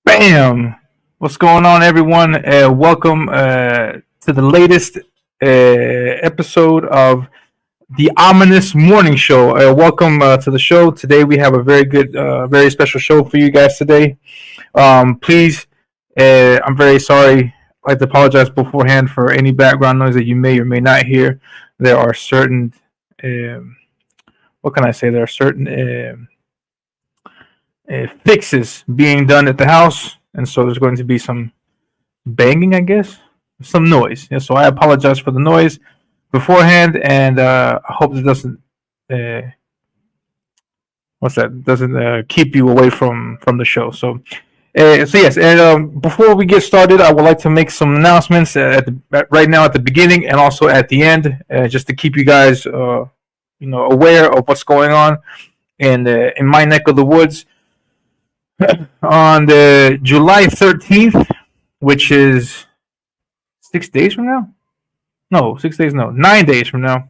Bam! What's going on, everyone? Welcome to the latest episode of the Ominus Morning Show. Welcome to the show. Today we have a very good, very special show for you guys today. Please, I'm very sorry. I'd like to apologize beforehand for any background noise that you may or may not hear. There are certain, what can I say? There are certain fixes being done at the house, and so there's going to be some banging, I guess, some noise. Yeah, so I apologize for the noise beforehand, and I hope it doesn't keep you away from the show. So yes, and before we get started, I would like to make some announcements right now at the beginning and also at the end, just to keep you guys aware of what's going on in my neck of the woods. On the July 13th, which is 6 days from now? No, 6 days, no, 9 days from now.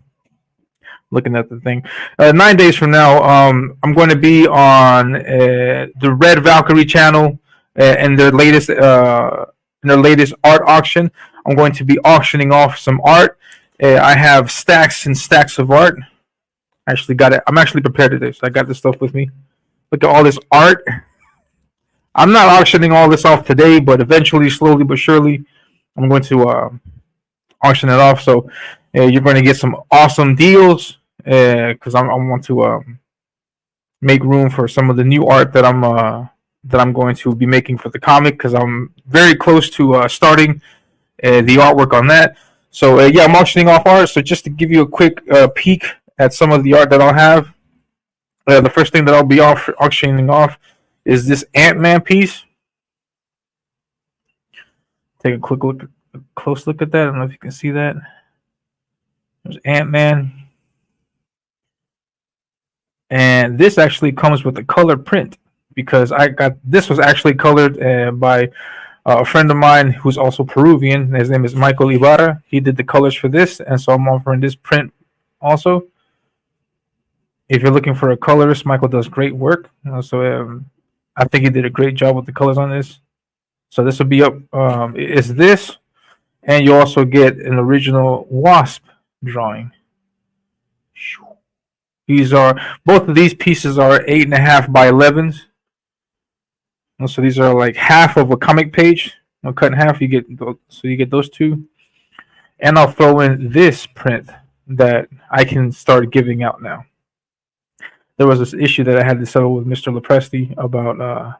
Looking at the thing. 9 days from now, I'm going to be on the Red Valkyrie channel and their latest art auction. I'm going to be auctioning off some art. I have stacks and stacks of art. I actually got it. I'm actually prepared to do this. I got this stuff with me. Look at all this art. I'm not auctioning all this off today, but eventually, slowly but surely, I'm going to auction it off. So you're going to get some awesome deals because I want to make room for some of the new art that I'm going to be making for the comic, because I'm very close to starting the artwork on that. So yeah, I'm auctioning off art. So just to give you a quick peek at some of the art that I'll have, the first thing that I'll be auctioning off is this Ant-Man piece. Take a close look at that. I don't know if you can see that. There's Ant-Man. And this actually comes with a color print, because this was actually colored by a friend of mine who's also Peruvian. His name is Michael Ibarra. He did the colors for this, and so I'm offering this print also. If you're looking for a colorist, Michael does great work. So I think he did a great job with the colors on this. So this will be up. It's this, and you also get an original Wasp drawing. Both of these pieces are 8.5 by 11s. So these are like half of a comic page. I'll cut in half. You get those two, and I'll throw in this print that I can start giving out now. There was this issue that I had to settle with Mr. Lepresti about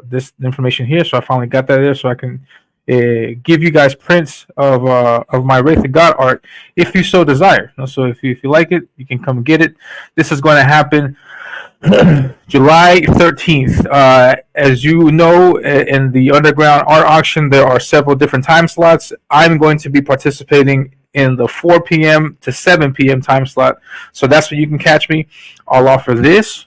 this information here, so I finally got that there, so I can give you guys prints of my Wraith of God art if you so desire. So if you like it, you can come get it. This is going to happen July 13th. As you know, in the underground art auction, there are several different time slots. I'm going to be participating in the 4 p.m. to 7 p.m. time slot, so that's where you can catch me. I'll offer this.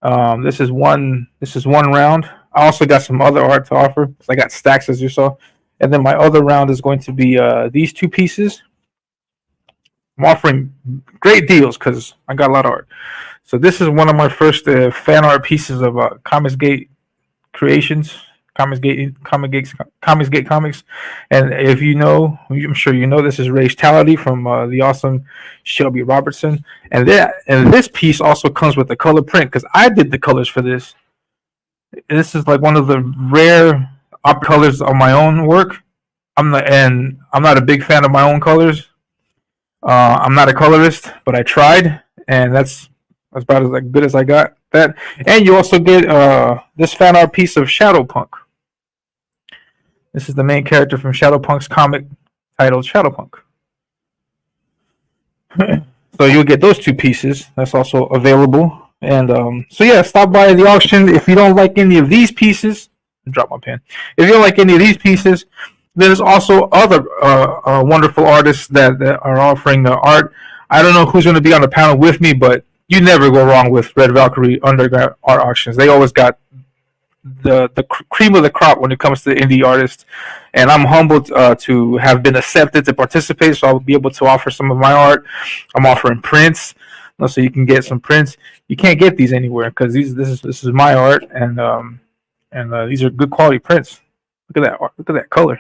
This is one round. I also got some other art to offer. So I got stacks, as you saw, and then my other round is going to be these two pieces. I'm offering great deals because I got a lot of art. So this is one of my first fan art pieces of Comicsgate Creations. Comicsgate Comics, and if you know, I'm sure you know, this is Rage Tality from the awesome Shelby Robertson, and this piece also comes with a color print, because I did the colors for this. This is like one of the rare op colors of my own work. I'm not a big fan of my own colors. I'm not a colorist, but I tried, and that's about as good as I got. That, and you also get this fan art piece of Shadowpunk. This is the main character from Shadowpunk's comic titled Shadowpunk. So you'll get those two pieces. That's also available. And so yeah, stop by the auction. If you don't like any of these pieces, drop my pen. If you don't like any of these pieces, there's also other wonderful artists that are offering art. I don't know who's going to be on the panel with me, but you never go wrong with Red Valkyrie underground art auctions. They always got the cream of the crop when it comes to indie artists, and I'm humbled to have been accepted to participate, so I'll be able to offer some of my art. I'm offering prints, so you can get some prints. You can't get these anywhere because this is my art, and and these are good quality prints. Look at that! Look at that color,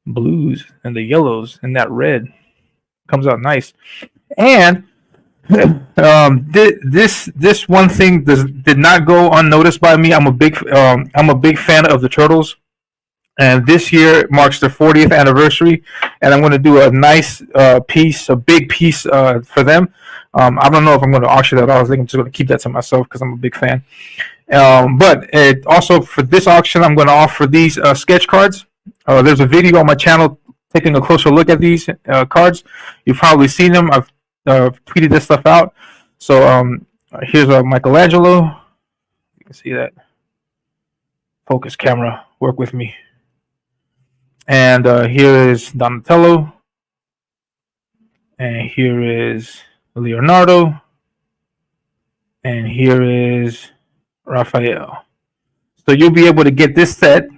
blues and the yellows and that red comes out nice. And this one thing did not go unnoticed by me. I'm a big fan of the Turtles, and this year marks their 40th anniversary, and I'm going to do a nice piece, a big piece for them. I don't know if I'm going to auction that off. I think I'm just going to keep that to myself because I'm a big fan. But also for this auction, I'm going to offer these sketch cards. There's a video on my channel taking a closer look at these cards. You've probably seen them. I've tweeted this stuff out. So here's a Michelangelo. You can see that. Focus camera, work with me. And here is Donatello. And here is Leonardo. And here is Raphael. So you'll be able to get this set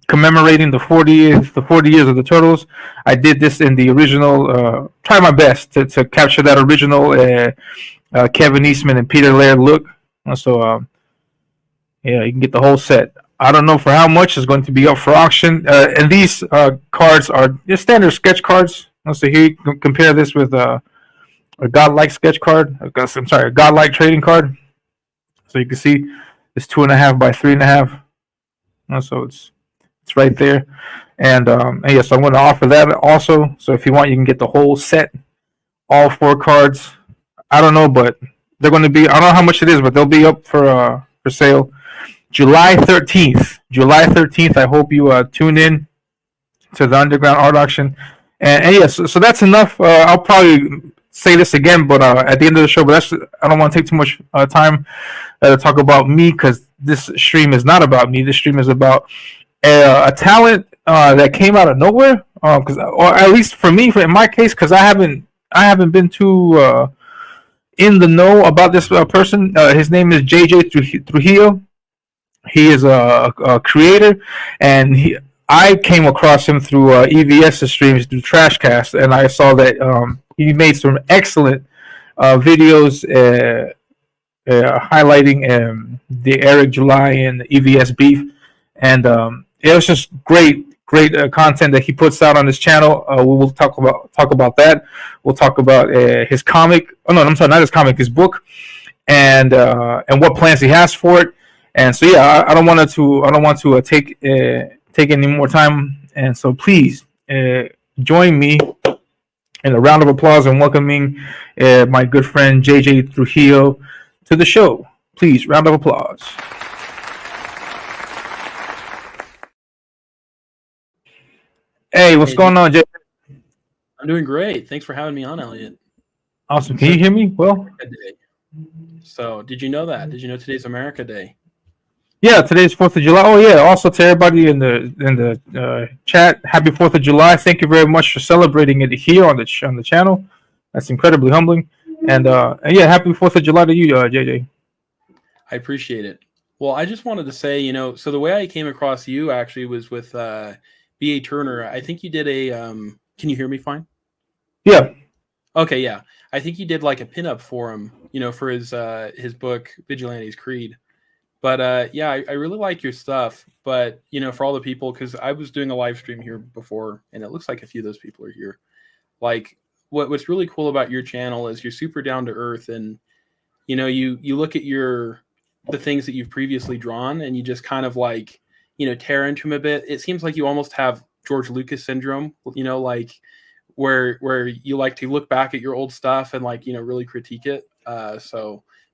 commemorating the 40 years of the Turtles. I did this in the original. Try my best to capture that original Kevin Eastman and Peter Laird look. So yeah, you can get the whole set. I don't know for how much is going to be up for auction. And these cards are just standard sketch cards. So here you can compare this with a godlike sketch card. I'm sorry, a godlike trading card. So you can see it's 2.5 by 3.5. So it's right there. And yeah, so I'm going to offer that also. So if you want, you can get the whole set, all 4 cards. I don't know, but they're going to be. I don't know how much it is, but they'll be up for sale. July 13th. I hope you tune in to the Underground Art Auction. And yes, so that's enough. I'll probably say this again, but at the end of the show. But I don't want to take too much time to talk about me, because this stream is not about me. This stream is about a talent that came out of nowhere. Or at least for me, in my case, because I haven't been too in the know about this person. His name is JJ Trujillo. He is a creator, and I came across him through EVS streams, through Trashcast, and I saw that he made some excellent videos highlighting the Eric July and EVS beef, and it was just great content that he puts out on his channel. We will talk about that. We'll talk about his comic. Oh no, I'm sorry, not his comic, his book, and what plans he has for it. And so yeah, I don't want to take any more time. And so please join me in a round of applause and welcoming my good friend JJ Trujillo to the show. Please, round of applause. Hey, what's going on, JJ? I'm doing great. Thanks for having me on, Elliot. Awesome. Can you hear me well? So, did you know that? Did you know today's America Day? Yeah, today's 4th of July. Oh yeah. Also to everybody in the chat, happy 4th of July. Thank you very much for celebrating it here on the channel. That's incredibly humbling. And yeah, happy 4th of July to you, JJ. I appreciate it. Well, I just wanted to say, so the way I came across you actually was with B.A. Turner. I think you did a. Can you hear me fine? Yeah. Okay. Yeah. I think you did like a pinup for him, for his book Vigilante's Creed. But yeah, I really like your stuff. But for all the people, because I was doing a live stream here before, and it looks like a few of those people are here. Like, what's really cool about your channel is you're super down to earth, and you look at the things that you've previously drawn, and you just kind of like tear into them a bit. It seems like you almost have George Lucas syndrome, like where you like to look back at your old stuff and like really critique it.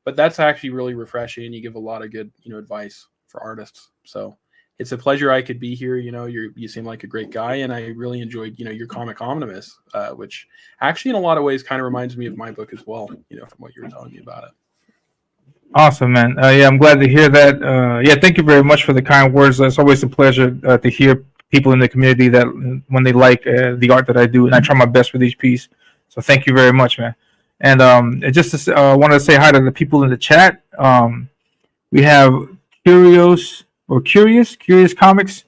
But that's actually really refreshing, and you give a lot of good, advice for artists. So it's a pleasure I could be here. You seem like a great guy, and I really enjoyed, your comic Omnibus, which actually in a lot of ways kind of reminds me of my book as well, from what you were telling me about it. Awesome, man. Yeah, I'm glad to hear that. Yeah, thank you very much for the kind words. It's always a pleasure to hear people in the community that when they like the art that I do, and I try my best with each piece. So thank you very much, man. And just wanted to say hi to the people in the chat. We have Curious Comics. It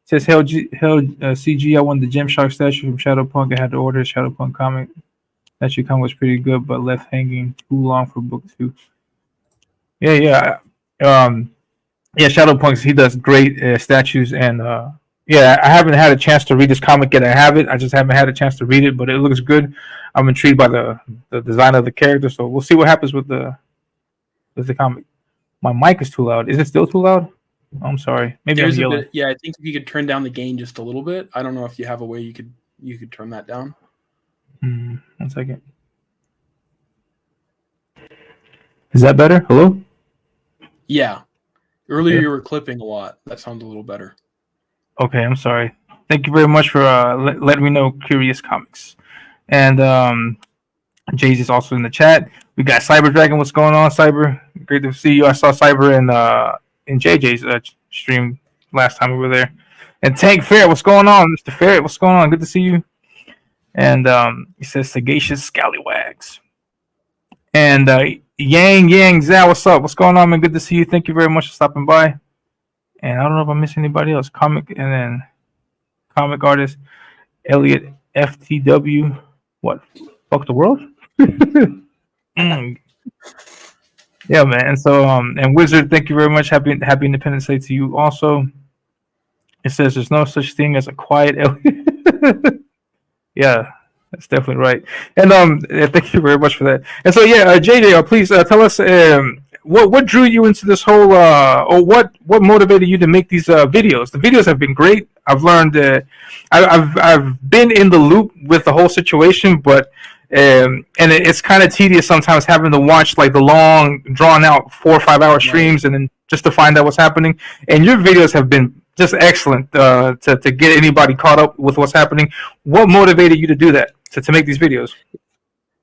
says, hell CG, I won the Gymshark statue from Shadowpunk. I had to order a Shadowpunk comic. Statue comic was pretty good, but left hanging too long for book 2. Yeah. Yeah, Shadow Punks. He does great statues, and yeah, I haven't had a chance to read this comic yet. I have it. I just haven't had a chance to read it, but it looks good. I'm intrigued by the design of the character, so we'll see what happens with the comic. My mic is too loud. Is it still too loud? I'm sorry. Maybe I'm There's a yelling. bit. Yeah, I think if you could turn down the gain just a little bit. I don't know if you have a way you could turn that down. 1 second. Is that better? Hello? Yeah. Earlier Yeah. you were clipping a lot. That sounds a little better. Okay, I'm sorry. Thank you very much for letting me know, Curious Comics. And Jay's also in the chat. We got Cyber Dragon. What's going on, Cyber? Great to see you. I saw Cyber in JJ's stream last time we were there. And Tank Ferret, what's going on, Mr. Ferret? What's going on? Good to see you. And he says Sagacious Scallywags. And Yang Zhao, what's up? What's going on, man? Good to see you. Thank you very much for stopping by. And I don't know if I missed anybody else. Comic artist Elliot FTW. What? Fuck the world? Yeah, man. And so and Wizard, thank you very much. Happy Independence Day to you also. It says there's no such thing as a quiet Elliot. Yeah, that's definitely right. And yeah, thank you very much for that. And so yeah, JJ, please tell us what drew you into this whole or what motivated you to make these videos. The videos have been great. I've learned I've been in the loop with the whole situation, but and it's kind of tedious sometimes having to watch like the long drawn out 4 or 5 hour streams and then just to find out what's happening. And your videos have been just excellent to get anybody caught up with what's happening. What motivated you to do that, to make these videos?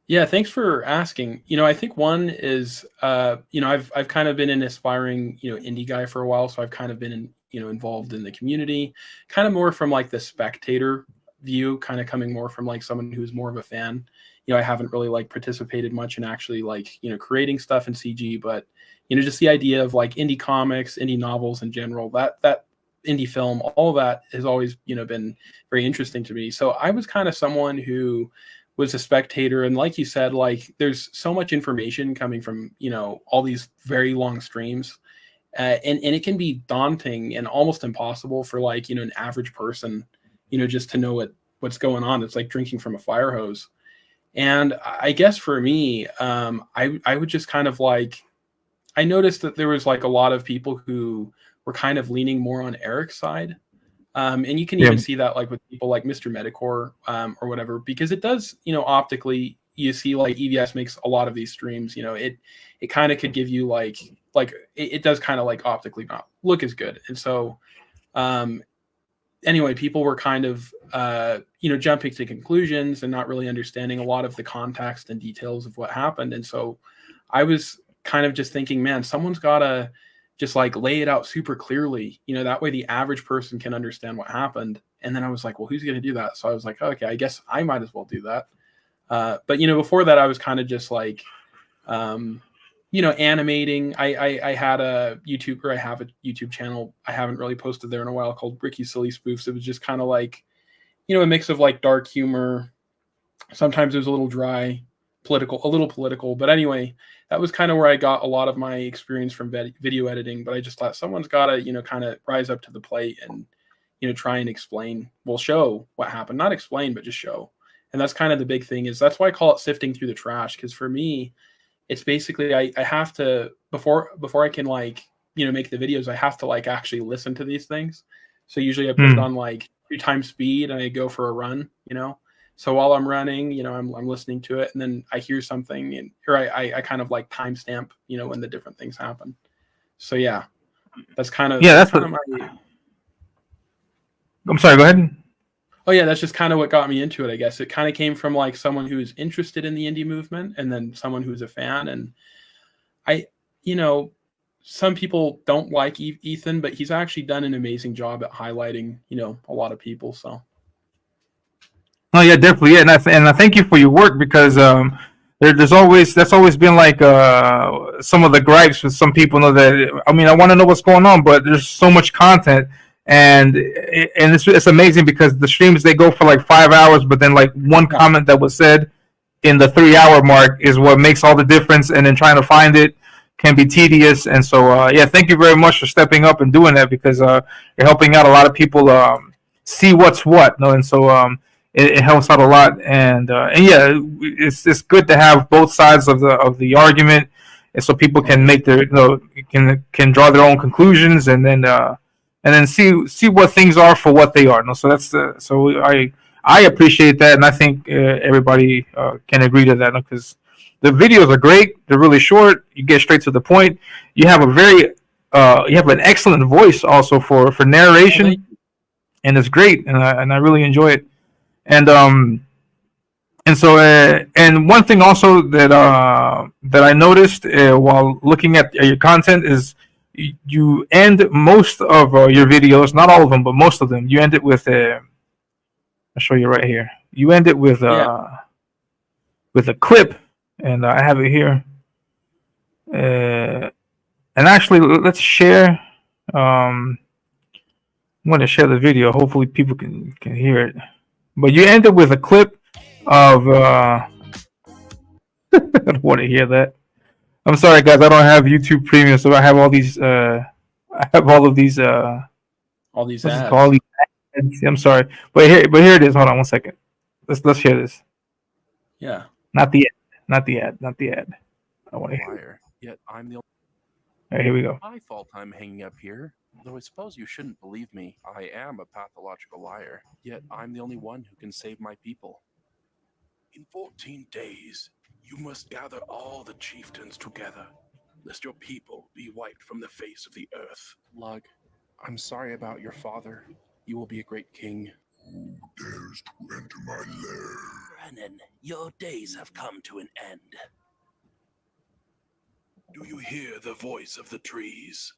Yeah, thanks for asking. I think one is, I've kind of been an aspiring, indie guy for a while, so I've kind of been, involved in the community, kind of more from like the spectator view, kind of coming more from like someone who's more of a fan. I haven't really like participated much in actually like, creating stuff in CG, but, just the idea of like indie comics, indie novels in general, that indie film, all of that has always, been very interesting to me. So I was kind of someone who was a spectator, and like you said, like there's so much information coming from all these very long streams, and it can be daunting and almost impossible for like an average person just to know what's going on. It's like drinking from a fire hose. And I guess for me, I would just kind of like, I noticed that there was like a lot of people who were kind of leaning more on Eric's side. And you can even see that like with people like Mr. Medicore or whatever, because it does, optically, you see like EVS makes a lot of these streams, it kind of could give you like it does kind of like optically not look as good. And so anyway, people were kind of, jumping to conclusions and not really understanding a lot of the context and details of what happened. And so I was kind of just thinking, man, someone's got to just like lay it out super clearly, that way the average person can understand what happened. And then I was like, well, who's going to do that? So I was like, okay, I guess I might as well do that. But, before that, I was kind of just like, animating. I had a YouTube, or I have a YouTube channel. I haven't really posted there in a while, called Ricky Silly Spoofs. It was just kind of like, a mix of like dark humor. Sometimes it was a little dry, a little political. But anyway, that was kind of where I got a lot of my experience from video editing. But I just thought someone's got to, kind of rise up to the plate and, try and explain, show what happened. Not explain, but just show. And that's kind of the big thing, is that's why I call it sifting through the trash. Because for me, it's basically I have to, before I can like, make the videos, I have to like actually listen to these things. So usually I put it on like 2 times speed and I go for a run, So while I'm running, I'm listening to it, and then I hear something, or I kind of like timestamp, when the different things happen. So yeah, that's kind of I'm sorry. Go ahead. Oh yeah, that's just kind of what got me into it, I guess. It kind of came from like someone who's interested in the indie movement, and then someone who's a fan. And some people don't like Ethan, but he's actually done an amazing job at highlighting, a lot of people. So. Oh yeah, definitely. Yeah, and I thank you for your work, because that's always been like some of the gripes with some people. Know that, I mean, I want to know what's going on, but there's so much content, and it's amazing, because the streams, they go for like 5 hours, but then like one comment that was said in the 3 hour mark is what makes all the difference. And then trying to find it can be tedious. And so, yeah, thank you very much for stepping up and doing that, because you're helping out a lot of people see what's what. No, and so it helps out a lot. And yeah, it's good to have both sides of the argument, and so people can make their can draw their own conclusions, and then see what things are for what they are. No, so that's so I appreciate that, and I think everybody can agree to that, because the videos are great. They're really short. You get straight to the point. You have you have an excellent voice also for narration, and it's great, and I really enjoy it. And so and one thing also that that I noticed while looking at your content is you end most of your videos, not all of them, but most of them. You end it with I'll show you right here. You end it with a clip, and I have it here. And actually, let's share. I'm going to share the video. Hopefully, people can hear it. But you end it with a clip of. I don't want to hear that. I'm sorry, guys. I don't have YouTube Premium, so I have all these. I have all of these. All these what's ads. it called? I'm sorry, but here it is. Hold on one second. Let's share this. Yeah. Not the ad. I want to hear. Yet I'm the only. All right, here we go. My fault I'm hanging up here. Though I suppose you shouldn't believe me. I am a pathological liar. Yet I'm the only one who can save my people. In 14 days, you must gather all the chieftains together, lest your people be wiped from the face of the earth. Lug, I'm sorry about your father. You will be a great king. Who dares to enter my lair? Brennan, your days have come to an end. Do you hear the voice of the trees?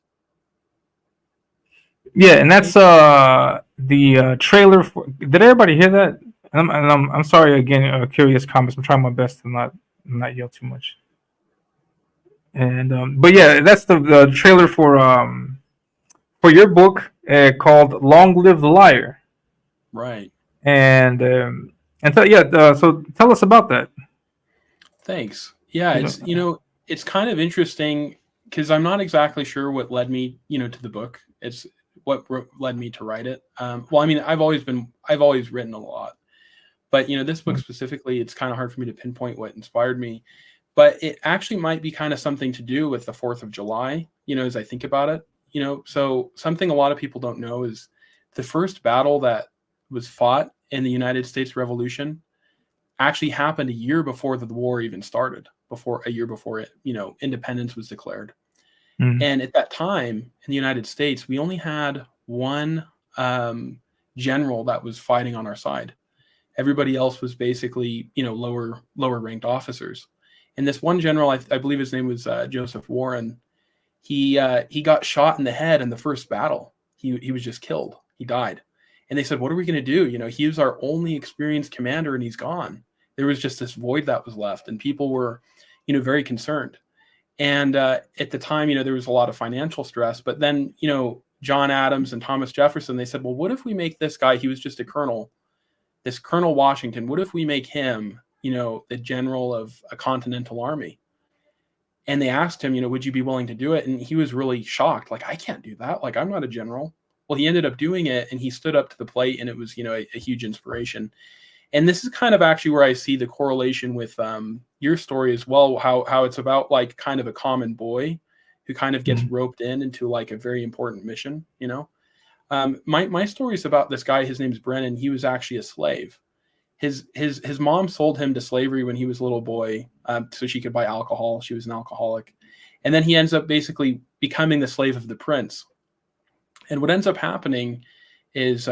Yeah, and that's the trailer for. Did everybody hear that? I'm sorry again. Curious comments. I'm trying my best to not yell too much. And but yeah, that's the trailer for your book called "Long Live the Liar." Right. And so tell us about that. Thanks. Yeah, it's it's kind of interesting because I'm not exactly sure what led me to the book. It's what led me to write it. Well, I mean, I've always written a lot, but this book specifically, it's kind of hard for me to pinpoint what inspired me. But it actually might be kind of something to do with the 4th of July. As I think about it, so something a lot of people don't know is the first battle that was fought in the United States Revolution actually happened a year before the war even started. A year before it, independence was declared. Mm-hmm. And at that time in the United States, we only had one general that was fighting on our side. Everybody else was basically, lower ranked officers. And this one general, I believe his name was Joseph Warren. He got shot in the head in the first battle. He was just killed. He died. And they said, "What are we going to do? He was our only experienced commander, and he's gone." There was just this void that was left, and people were, very concerned. And at the time, there was a lot of financial stress. But then, John Adams and Thomas Jefferson, they said, "Well, what if we make this guy? He was just a colonel. This Colonel Washington. What if we make him, the general of a continental army?" And they asked him, "Would you be willing to do it?" And he was really shocked. Like, "I can't do that. Like, I'm not a general." Well, he ended up doing it, and he stood up to the plate, and it was, a huge inspiration. And this is kind of actually where I see the correlation with your story as well, how it's about like kind of a common boy who kind of gets roped into like a very important mission, My story is about this guy. His name's Brennan. He was actually a slave. His mom sold him to slavery when he was a little boy so she could buy alcohol. She was an alcoholic. And then he ends up basically becoming the slave of the prince. And what ends up happening is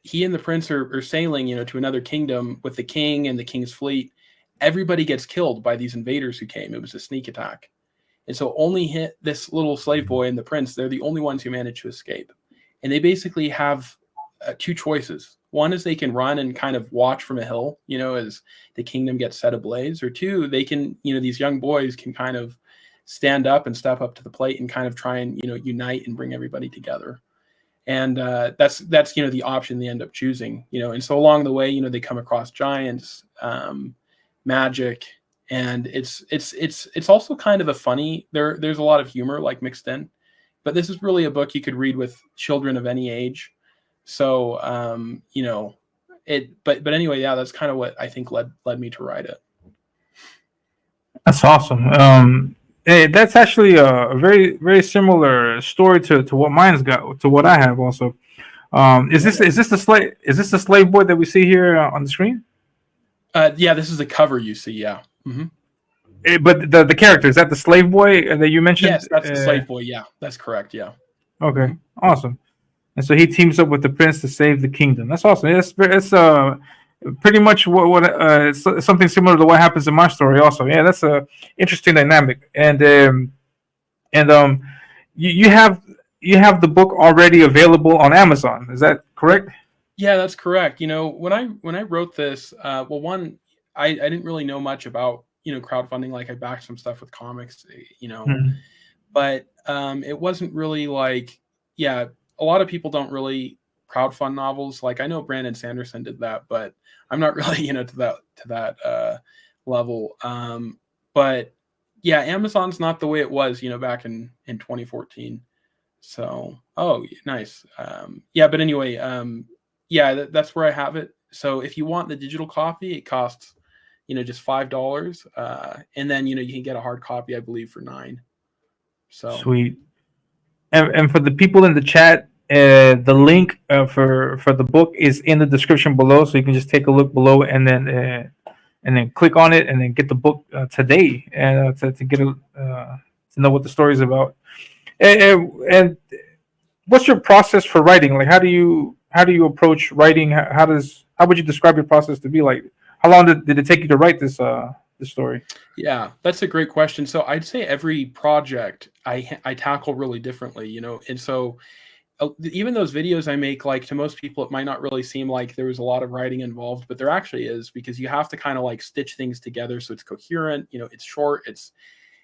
he and the prince are sailing, to another kingdom with the king and the king's fleet. Everybody gets killed by these invaders who came. It was a sneak attack. And so only this little slave boy and the prince, they're the only ones who manage to escape. And they basically have two choices. One is they can run and kind of watch from a hill, as the kingdom gets set ablaze. Or two, they can, these young boys can kind of stand up and step up to the plate and kind of try and, unite and bring everybody together. And that's the option they end up choosing, And so along the way, they come across giants, magic, and it's also kind of a funny. There's a lot of humor like mixed in, but this is really a book you could read with children of any age. So But anyway, yeah, that's kind of what I think led me to write it. That's awesome. That's actually a very very similar story to what mine's got to what I have also. Is this the slave boy that we see here on the screen? Yeah, this is the cover you see. Yeah. Mm-hmm. But the character, is that the slave boy that you mentioned? Yes, that's the slave boy. Yeah, that's correct. Yeah. Okay, awesome. And so he teams up with the prince to save the kingdom. That's awesome. It's pretty much something similar to what happens in my story. Also, yeah, that's a interesting dynamic. And you have the book already available on Amazon. Is that correct? Yeah, that's correct. When I wrote this, well, one, I didn't really know much about crowdfunding. Like I backed some stuff with comics, Mhm. but it wasn't really like, yeah, a lot of people don't really crowdfund novels. Like I know Brandon Sanderson did that, but I'm not really to that level. But yeah, Amazon's not the way it was back in 2014. So nice. Yeah, but anyway, yeah, that's where I have it. So if you want the digital copy, it costs just $5, and then you can get a hard copy, I believe, for $9. So Sweet. And for the people in the chat, the link for the book is in the description below, so you can just take a look below and then click on it and then get the book today and to get to know what the story is about. And what's your process for writing? Like, how do you approach writing? How would you describe your process to be like? How long did it take you to write this story? yeah, that's a great question. So I'd say every project I tackle really differently, and so even those videos I make, like to most people, it might not really seem like there was a lot of writing involved, but there actually is, because you have to kind of like stitch things together so it's coherent. It's short. It's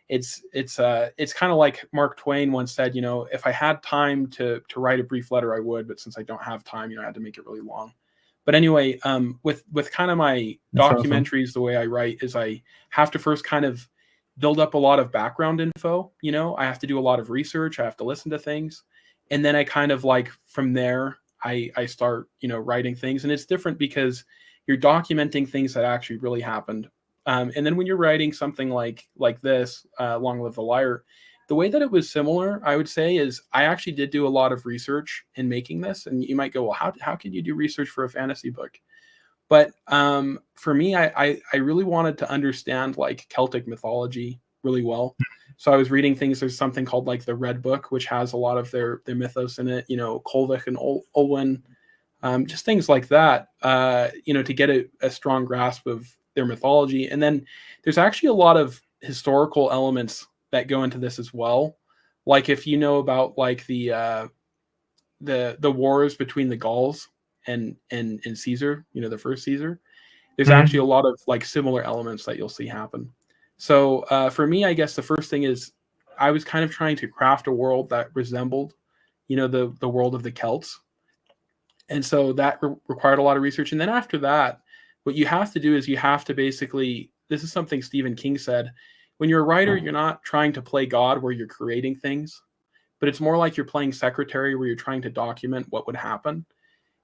kind of like Mark Twain once said, if I had time to write a brief letter, I would, but since I don't have time, I had to make it really long. But anyway, with kind of my documentaries, awesome. The way I write is I have to first kind of build up a lot of background info. I have to do a lot of research. I have to listen to things. And then I kind of like from there, I start, writing things. And it's different because you're documenting things that actually really happened. And then when you're writing something like this, Long Live the Liar, the way that it was similar, I would say, is I actually did do a lot of research in making this. And you might go, well, how can you do research for a fantasy book? But for me, I really wanted to understand like Celtic mythology really well. So I was reading things. There's something called like the Red Book, which has a lot of their mythos in it. Colvich and Olwen, just things like that. To get a strong grasp of their mythology. And then there's actually a lot of historical elements that go into this as well. Like if you know about like the wars between the Gauls and Caesar, the first Caesar, there's actually a lot of like similar elements that you'll see happen. So for me, I guess the first thing is I was kind of trying to craft a world that resembled, the world of the Celts. And so that required a lot of research. And then after that, what you have to do is you have to basically, this is something Stephen King said, when you're a writer, you're not trying to play God where you're creating things, but it's more like you're playing secretary where you're trying to document what would happen.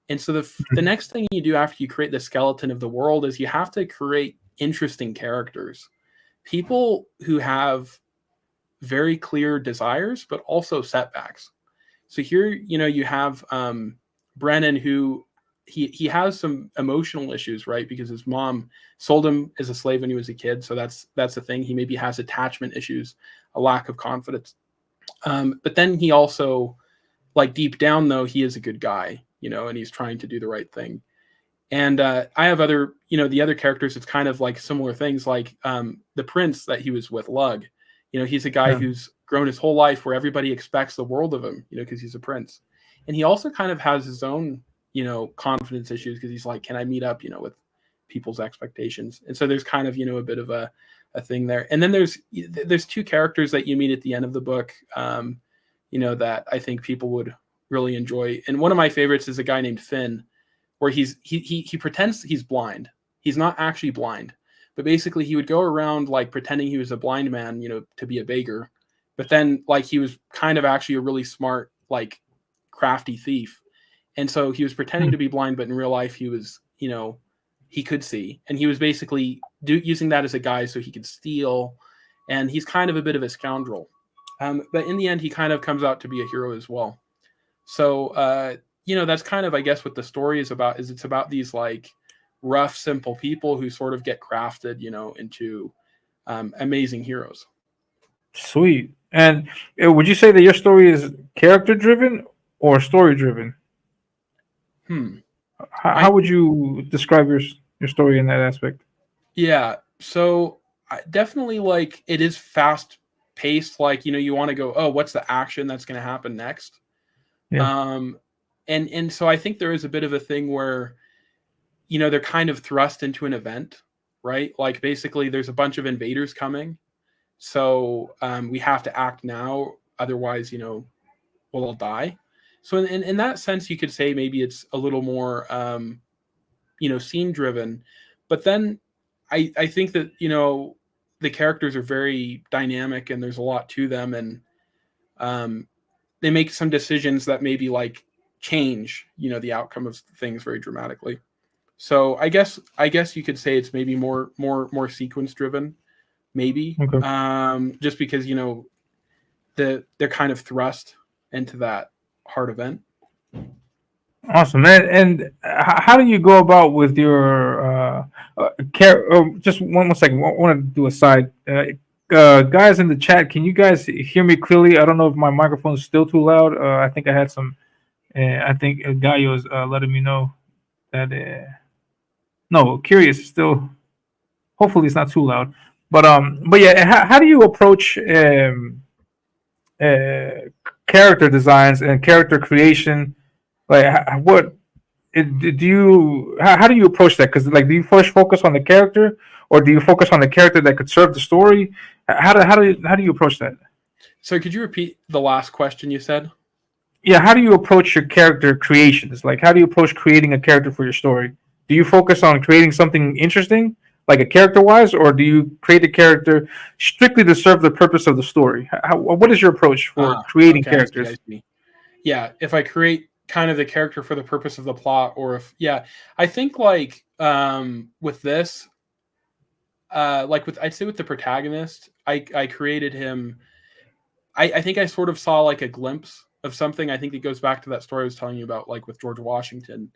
And so the next thing you do after you create the skeleton of the world is you have to create interesting characters. People who have very clear desires, but also setbacks. So here, you have Brennan, who he has some emotional issues, right? Because his mom sold him as a slave when he was a kid. So that's the thing. He maybe has attachment issues, a lack of confidence. But then he also, like deep down though, he is a good guy, and he's trying to do the right thing. And I have other, the other characters, it's kind of like similar things, like the prince that he was with, Lug. He's a guy who's grown his whole life where everybody expects the world of him, because he's a prince. And he also kind of has his own, confidence issues, because he's like, can I meet up, with people's expectations? And so there's kind of, a bit of a thing there. And then there's two characters that you meet at the end of the book, that I think people would really enjoy. And one of my favorites is a guy named Finn, where he pretends he's blind. He's not actually blind, but basically he would go around like pretending he was a blind man, to be a beggar, but then like he was kind of actually a really smart, like crafty thief. And so he was pretending to be blind, but in real life he was, he could see, and he was basically using that as a guise so he could steal. And he's kind of a bit of a scoundrel, but in the end he kind of comes out to be a hero as well. So that's kind of, I guess, what the story is about. Is it's about these like rough, simple people who sort of get crafted, into amazing heroes. Sweet. And would you say that your story is character driven or story driven? How would you describe your story in that aspect? Yeah, so definitely like it is fast paced. Like you want to go, oh, what's the action that's going to happen next? Yeah. And so I think there is a bit of a thing where they're kind of thrust into an event, right? Like basically there's a bunch of invaders coming, so we have to act now, otherwise we'll all die. So in that sense you could say maybe it's a little more scene driven, but then I think that the characters are very dynamic and there's a lot to them, and they make some decisions that maybe like change the outcome of things very dramatically. So I guess you could say it's maybe more sequence driven, maybe, Okay. just because they're kind of thrust into that hard event. Awesome, man. And how do you go about with your just one more second. I want to do a side. Guys in the chat, can you guys hear me clearly? I don't know if my microphone is still too loud. I think I had some. I think Gaio is letting me know that. No, curious is still. Hopefully, it's not too loud. But yeah, how do you approach uh, character designs and character creation? Like, do you how do you approach that? Because like, do you first focus on the character, or do you focus on the character that could serve the story? How do you approach that? So could you repeat the last question you said? Yeah, how do you approach your character creations? Like, how do you approach creating a character for your story? Do you focus on creating something interesting, like a character wise, or do you create a character strictly to serve the purpose of the story? What is your approach for creating Okay, I characters? see. Yeah, if I create kind of the character for the purpose of the plot, or if I think like with this, like I'd say with the protagonist, I created him. I think I sort of saw like a glimpse of something. I think it goes back to that story I was telling you about, like with George Washington,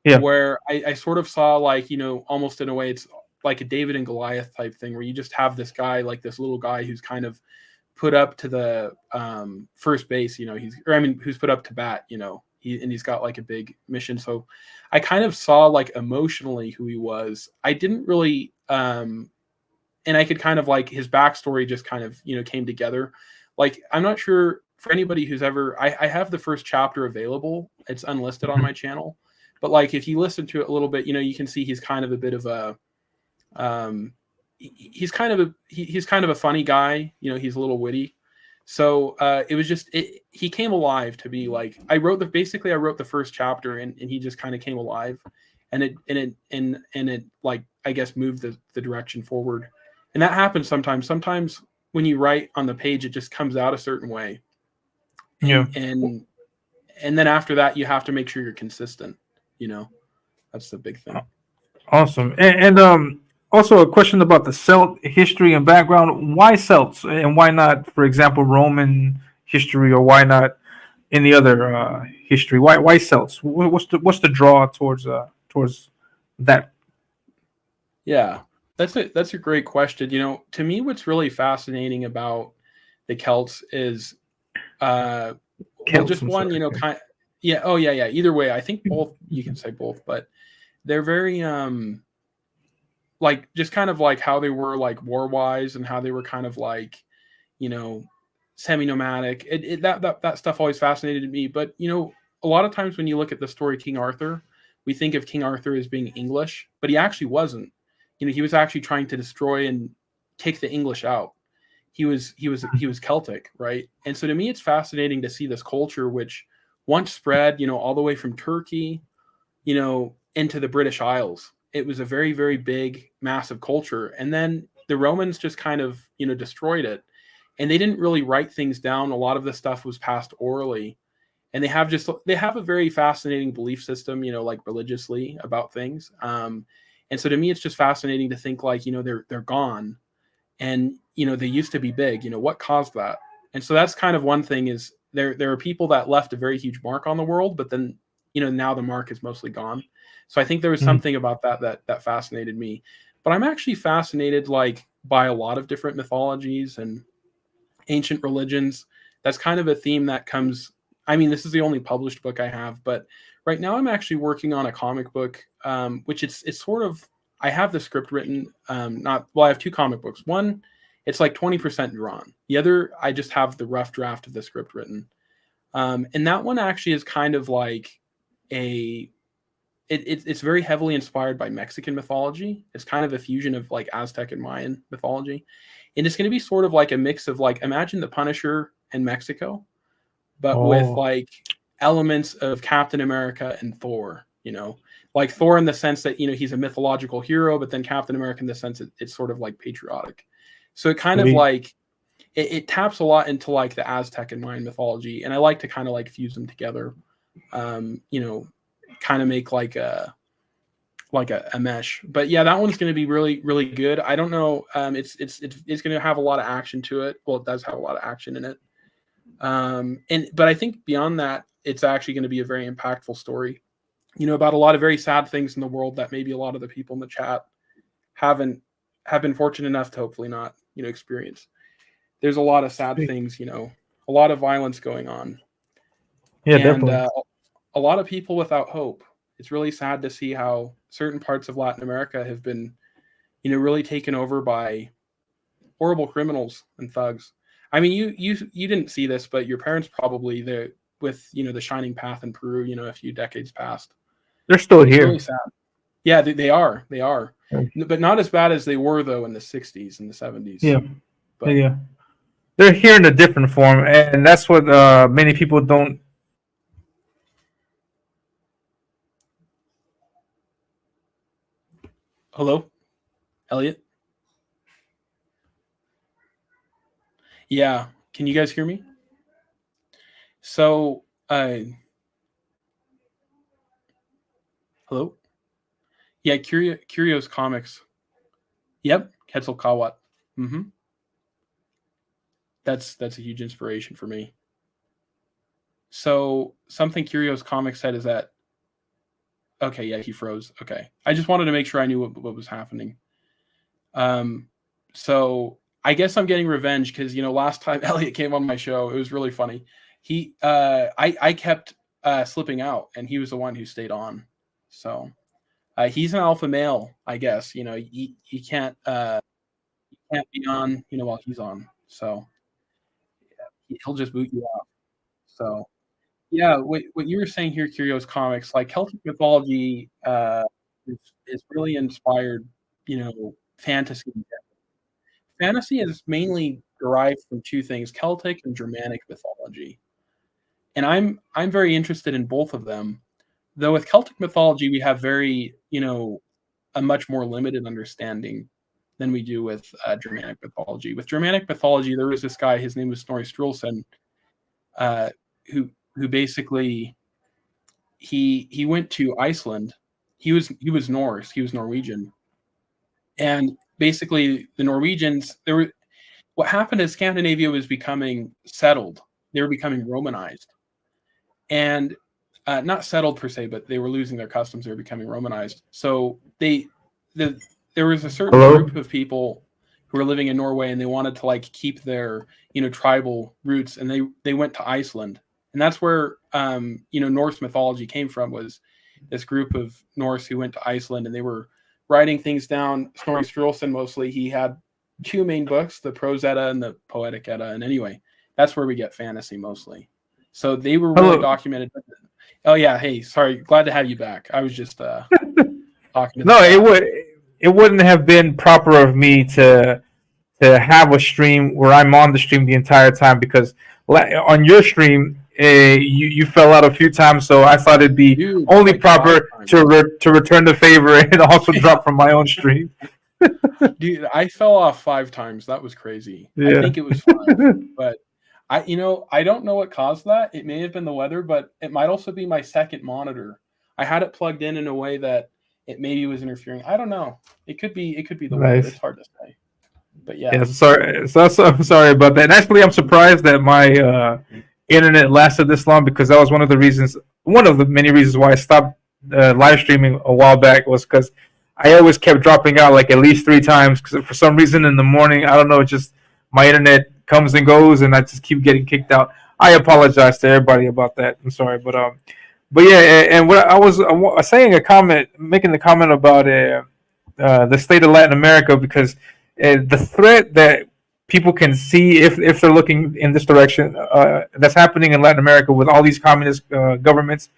Yeah. where I sort of saw like almost in a way it's like a David and Goliath type thing, where you just have this guy, like this little guy who's kind of put up to the first base, who's put up to bat, he's got like a big mission. So I kind of saw like emotionally who he was. I didn't really, and I could kind of like his backstory just kind of, came together. Like, I'm not sure for anybody who's ever, I have the first chapter available. It's unlisted on my channel, but like, if you listen to it a little bit, you can see he's kind of a bit of a, he's kind of a funny guy, he's a little witty. So it was just he came alive to be like, I wrote the first chapter, and he just kind of came alive, and it like, I guess, moved the direction forward. And that happens sometimes when you write on the page, it just comes out a certain way, and then after that you have to make sure you're consistent. That's the big thing. Awesome. And also a question about the Celt history and background. Why Celts, and why not, for example, Roman history, or why not any other history? Why Celts? What's the draw towards that? Yeah, that's a great question. To me, what's really fascinating about the Celts is just one, kind. Yeah. Oh yeah, yeah. Either way, I think both. You can say both, but they're very like, just kind of like how they were like war wise, and how they were kind of like semi-nomadic. That stuff always fascinated me. But a lot of times when you look at the story King Arthur, we think of King Arthur as being English, but he actually wasn't. He was actually trying to destroy and take the English out. He was Celtic, right? And so to me, it's fascinating to see this culture, which once spread, all the way from Turkey, into the British Isles. it was a very, very big, massive culture. And then the Romans just kind of, destroyed it. And they didn't really write things down. A lot of the stuff was passed orally. And they have a very fascinating belief system, like religiously about things. And so to me, it's just fascinating to think like, they're gone. And, they used to be big, what caused that? And so that's kind of one thing is there are people that left a very huge mark on the world, but then, now the mark is mostly gone. So I think there was something about that fascinated me. But I'm actually fascinated like by a lot of different mythologies and ancient religions. That's kind of a theme that comes. I mean, this is the only published book I have, but right now I'm actually working on a comic book, which it's sort of, I have the script written. I have two comic books. One, it's like 20% drawn. The other, I just have the rough draft of the script written. And that one actually is kind of like it's very heavily inspired by Mexican mythology. It's kind of a fusion of like Aztec and Mayan mythology. And it's going to be sort of like a mix of like, imagine the Punisher in Mexico, but with like elements of Captain America and Thor, like Thor in the sense that, he's a mythological hero, but then Captain America in the sense that it's sort of like patriotic. So it kind of like, it taps a lot into like the Aztec and Mayan mythology. And I like to kind of like fuse them together, kind of make like a mesh. But yeah, that one's going to be really, really good. I don't know. It's going to have a lot of action to it. Well, it does have a lot of action in it. But I think beyond that, it's actually going to be a very impactful story, about a lot of very sad things in the world that maybe a lot of the people in the chat have been fortunate enough to hopefully not, experience. There's a lot of sad things, a lot of violence going on. Yeah, and, definitely. A lot of people without hope. It's really sad to see how certain parts of Latin America have been, really taken over by horrible criminals and thugs. I mean, you didn't see this, but your parents probably there with the Shining Path in Peru. A few decades past. They're still It's here. really sad. Yeah, they are. They are, Okay. but not as bad as they were though in the '60s and the '70s. Yeah, but yeah. They're here in a different form, and that's what many people don't. Hello, Elliot. Yeah, can you guys hear me? So, hello. Yeah, Curios Comics. Yep, Quetzalcoatl. Mm-hmm. That's a huge inspiration for me. So something Curios Comics said is that. Okay, yeah, he froze. Okay, I just wanted to make sure I knew what was happening. So I guess I'm getting revenge because last time Elliot came on my show, it was really funny. I kept slipping out, and he was the one who stayed on. So he's an alpha male, I guess. He can't be on while he's on. So he'll just boot you off. So yeah, what you were saying here, Curios Comics, like Celtic mythology is really inspired, fantasy. Fantasy is mainly derived from two things: Celtic and Germanic mythology. And I'm very interested in both of them. Though with Celtic mythology, we have very, a much more limited understanding than we do with Germanic mythology. With Germanic mythology, there was this guy, his name was Snorri Sturluson, who basically he went to Iceland. He was Norse, he was Norwegian. And basically the Norwegians, what happened is Scandinavia was becoming settled. They were becoming Romanized. And not settled per se, but they were losing their customs. They were becoming Romanized. So there was a certain group of people who were living in Norway, and they wanted to like keep their tribal roots, and they went to Iceland, and that's where Norse mythology came from. Was this group of Norse who went to Iceland, and they were writing things down. Snorri Sturluson mostly. He had two main books, the Prose Edda and the Poetic Edda, and anyway, that's where we get fantasy mostly. So they were really documented. Oh yeah, hey, sorry, glad to have you back. I was just talking to No, it wouldn't have been proper of me to have a stream where I'm on the stream the entire time, because on your stream you fell out a few times, so I thought it'd be Dude, only like proper 5 times. to return the favor and also drop from my own stream. Dude, I fell off 5 times. That was crazy. I Yeah. think it was 5, but I don't know what caused that. It may have been the weather, but it might also be my second monitor. I had it plugged in a way that it maybe was interfering. I don't know. It could be the weather. Nice. It's hard to say. But yeah. Yeah, sorry. So I'm sorry about that. And actually, I'm surprised that my internet lasted this long because that was one of the many reasons why I stopped live streaming a while back was because I always kept dropping out like at least 3 times because for some reason in the morning, I don't know, it's just my internet comes and goes and I just keep getting kicked out. I apologize to everybody about that. I'm sorry, but yeah, and what I was making the comment about the state of Latin America because the threat that people can see if they're looking in this direction that's happening in Latin America with all these communist governments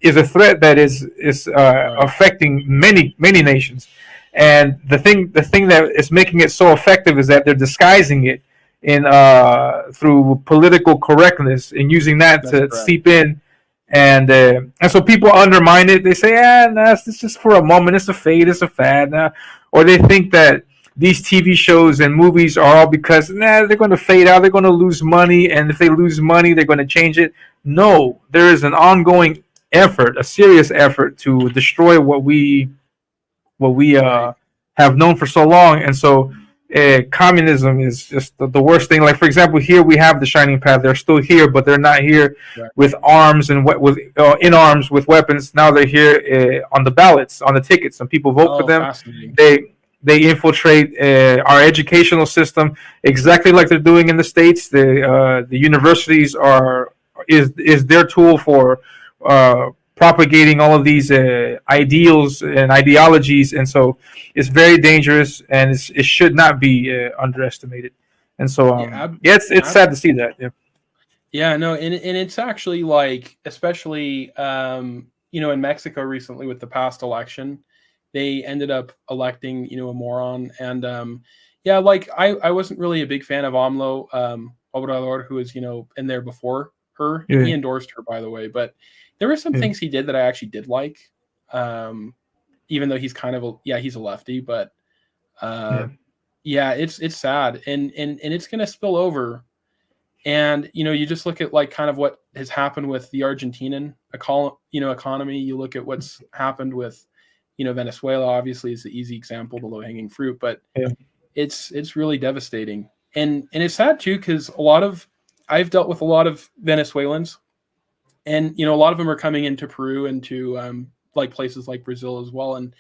is a threat that is affecting many nations. And the thing that is making it so effective is that they're disguising it in through political correctness and using that to seep in. And so people undermine it. They say, it's just for a moment. It's a fade. It's a fad. Or they think that these TV shows and movies are all because they're going to fade out. They're going to lose money. And if they lose money, they're going to change it. No, there is an ongoing effort, a serious effort to destroy what we have known for so long. And so communism is just the worst thing. Like, for example, here we have the Shining Path. They're still here, but they're not here with arms and in arms with weapons. Now they're here on the ballots, on the tickets, and people vote for them. They infiltrate our educational system exactly like they're doing in the States. The universities is their tool for propagating all of these ideals and ideologies, and so it's very dangerous, and it should not be underestimated. And so, it's sad to see that. Yeah, no, and it's actually like, especially in Mexico recently with the past election, they ended up electing a moron, and like I wasn't really a big fan of AMLO Obrador, who was in there before her. Yeah. He endorsed her, by the way, but there were some things he did that I actually did like, even though he's kind of he's a lefty, but it's sad, and it's gonna spill over. And you just look at like kind of what has happened with the Argentinian economy. You look at what's happened with Venezuela. Obviously, is the easy example, the low hanging fruit, but it's really devastating, and it's sad too because I've dealt with a lot of Venezuelans, and a lot of them are coming into Peru and to like places like Brazil as well, and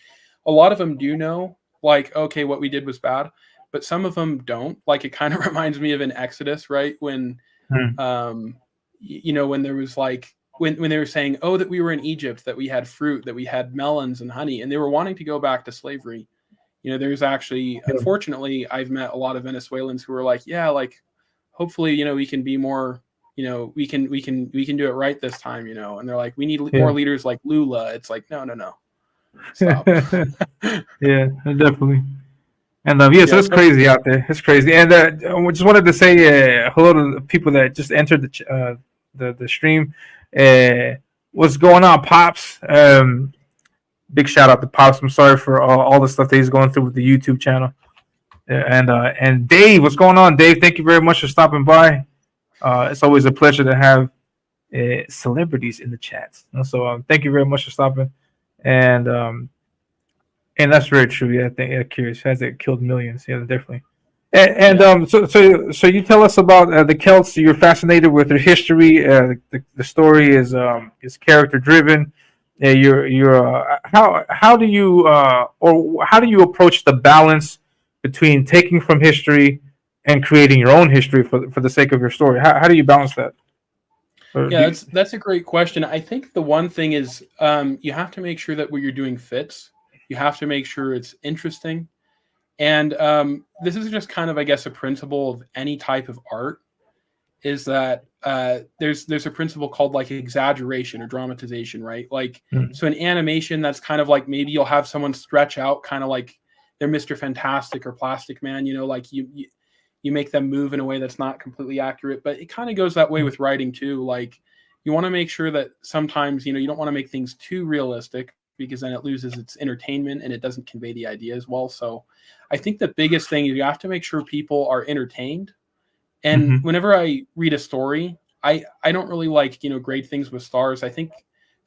a lot of them do know like, okay, what we did was bad, but some of them don't. Like, it kind of reminds me of an Exodus, right? When when there was like when they were saying, oh, that we were in Egypt, that we had fruit, that we had melons and honey, and they were wanting to go back to slavery. There's actually, unfortunately, I've met a lot of Venezuelans who are like, like, hopefully, we can be more, we can do it right this time, and they're like, we need more leaders like Lula. It's like, no. Stop. Yeah, definitely. And so it's crazy out there. It's crazy. And I just wanted to say hello to the people that just entered the stream. What's going on, Pops? Big shout out to Pops. I'm sorry for all the stuff that he's going through with the YouTube channel. And Dave, what's going on, Dave? Thank you very much for stopping by. It's always a pleasure to have celebrities in the chats. So thank you very much for stopping. And that's very true. Yeah, I think curious has it killed millions? Yeah, definitely. So you tell us about the Celts. You're fascinated with their history. The story is character driven. How do you approach the balance between taking from history and creating your own history for the sake of your story? How do you balance that? That's a great question. I think the one thing is you have to make sure that what you're doing fits. You have to make sure it's interesting. And this is just kind of, I guess, a principle of any type of art, is that there's a principle called like exaggeration or dramatization, right? Like, so in animation, that's kind of like maybe you'll have someone stretch out kind of like they're Mr. Fantastic or Plastic Man, like you make them move in a way that's not completely accurate. But it kind of goes that way with writing too. Like, you want to make sure that sometimes, you don't want to make things too realistic because then it loses its entertainment and it doesn't convey the idea as well. So I think the biggest thing is you have to make sure people are entertained. And Mhm. whenever I read a story, I don't really like, grade things with stars. I think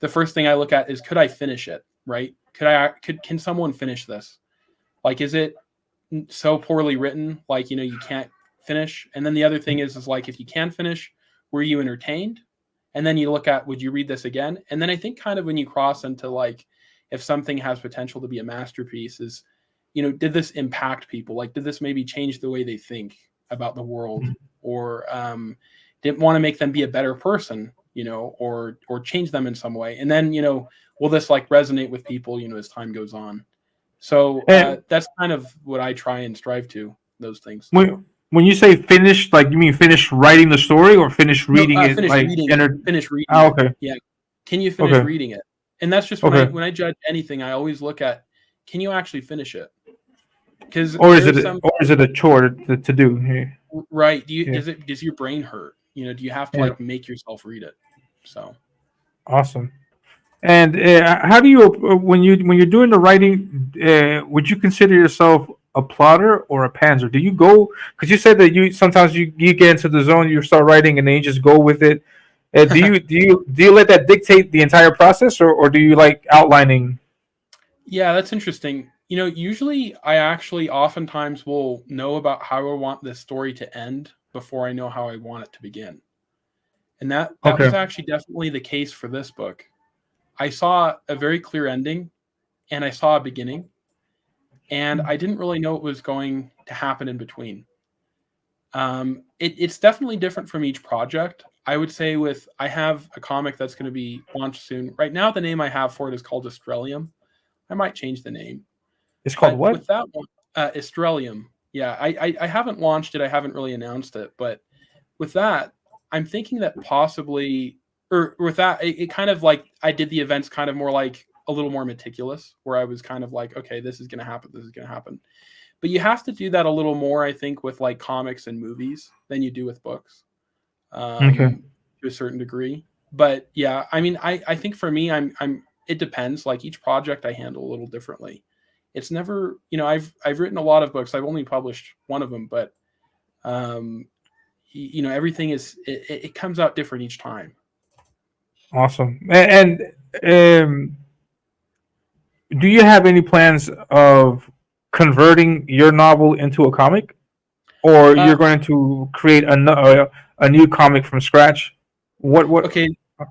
the first thing I look at is, could I finish it? Right? Can someone finish this? Like, is it so poorly written, like, you can't finish? And then the other thing is like, if you can finish, were you entertained? And then you look at, would you read this again? And then I think kind of when you cross into like, if something has potential to be a masterpiece, is, did this impact people? Like, did this maybe change the way they think about the world? Or didn't want to make them be a better person, or change them in some way? And then, will this like resonate with people, as time goes on? So And that's kind of what I try and strive to, those things. when you say finished, like you mean finish writing the story or finish No, reading it? finish Like reading it. enter. Finish reading Oh, it. okay. Yeah. Can you finish Okay. reading it? And that's just Okay. when I judge anything, I always look at, can you actually finish it? Because Or is there's it a chore to do? Yeah. right. Yeah. Does your brain hurt? Do you have to Yeah. like make yourself read it? So Awesome. And how do you when you're doing the writing? Would you consider yourself a plotter or a pantser? Do you go, because you said that you sometimes you get into the zone, you start writing, and then you just go with it. Do you let that dictate the entire process, or do you like outlining? yeah, that's interesting. Usually I actually oftentimes will know about how I want this story to end before I know how I want it to begin. And that was Okay. actually definitely the case for this book. I saw a very clear ending and I saw a beginning, and I didn't really know what was going to happen in between. It's definitely different from each project. I would say I have a comic that's going to be launched soon. Right now, the name I have for it is called Australium. I might change the name, It's called but what? with that one, Australium. Yeah, I haven't launched it. I haven't really announced it, but with that, I'm thinking that possibly, or with that, it kind of like I did the events kind of more like a little more meticulous, where I was kind of like, okay, this is going to happen. This is going to happen. But you have to do that a little more, I think, with like comics and movies than you do with books, Okay. to a certain degree. But yeah, I mean, I think for me, it depends. Like each project I handle a little differently. It's never, I've written a lot of books. I've only published one of them, but um, everything it comes out different each time. Awesome. And do you have any plans of converting your novel into a comic, or Uh, you're going to create a new comic from scratch? What? okay,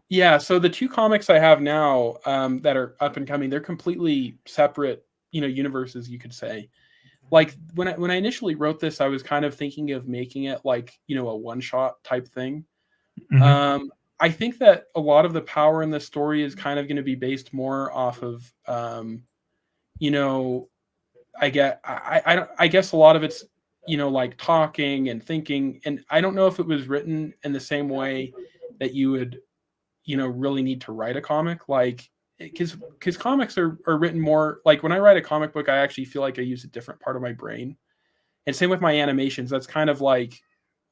yeah. So the two comics I have now, that are up and coming, they're completely separate, universes, you could say. Like when I initially wrote this, I was kind of thinking of making it like, a one shot type thing. Mhm. I think that a lot of the power in this story is kind of going to be based more off of, you know, I guess a lot of it's, like talking and thinking, and I don't know if it was written in the same way that you would, really need to write a comic, like, because comics are written more like, when I write a comic book, I actually feel like I use a different part of my brain. And same with my animations. That's kind of like,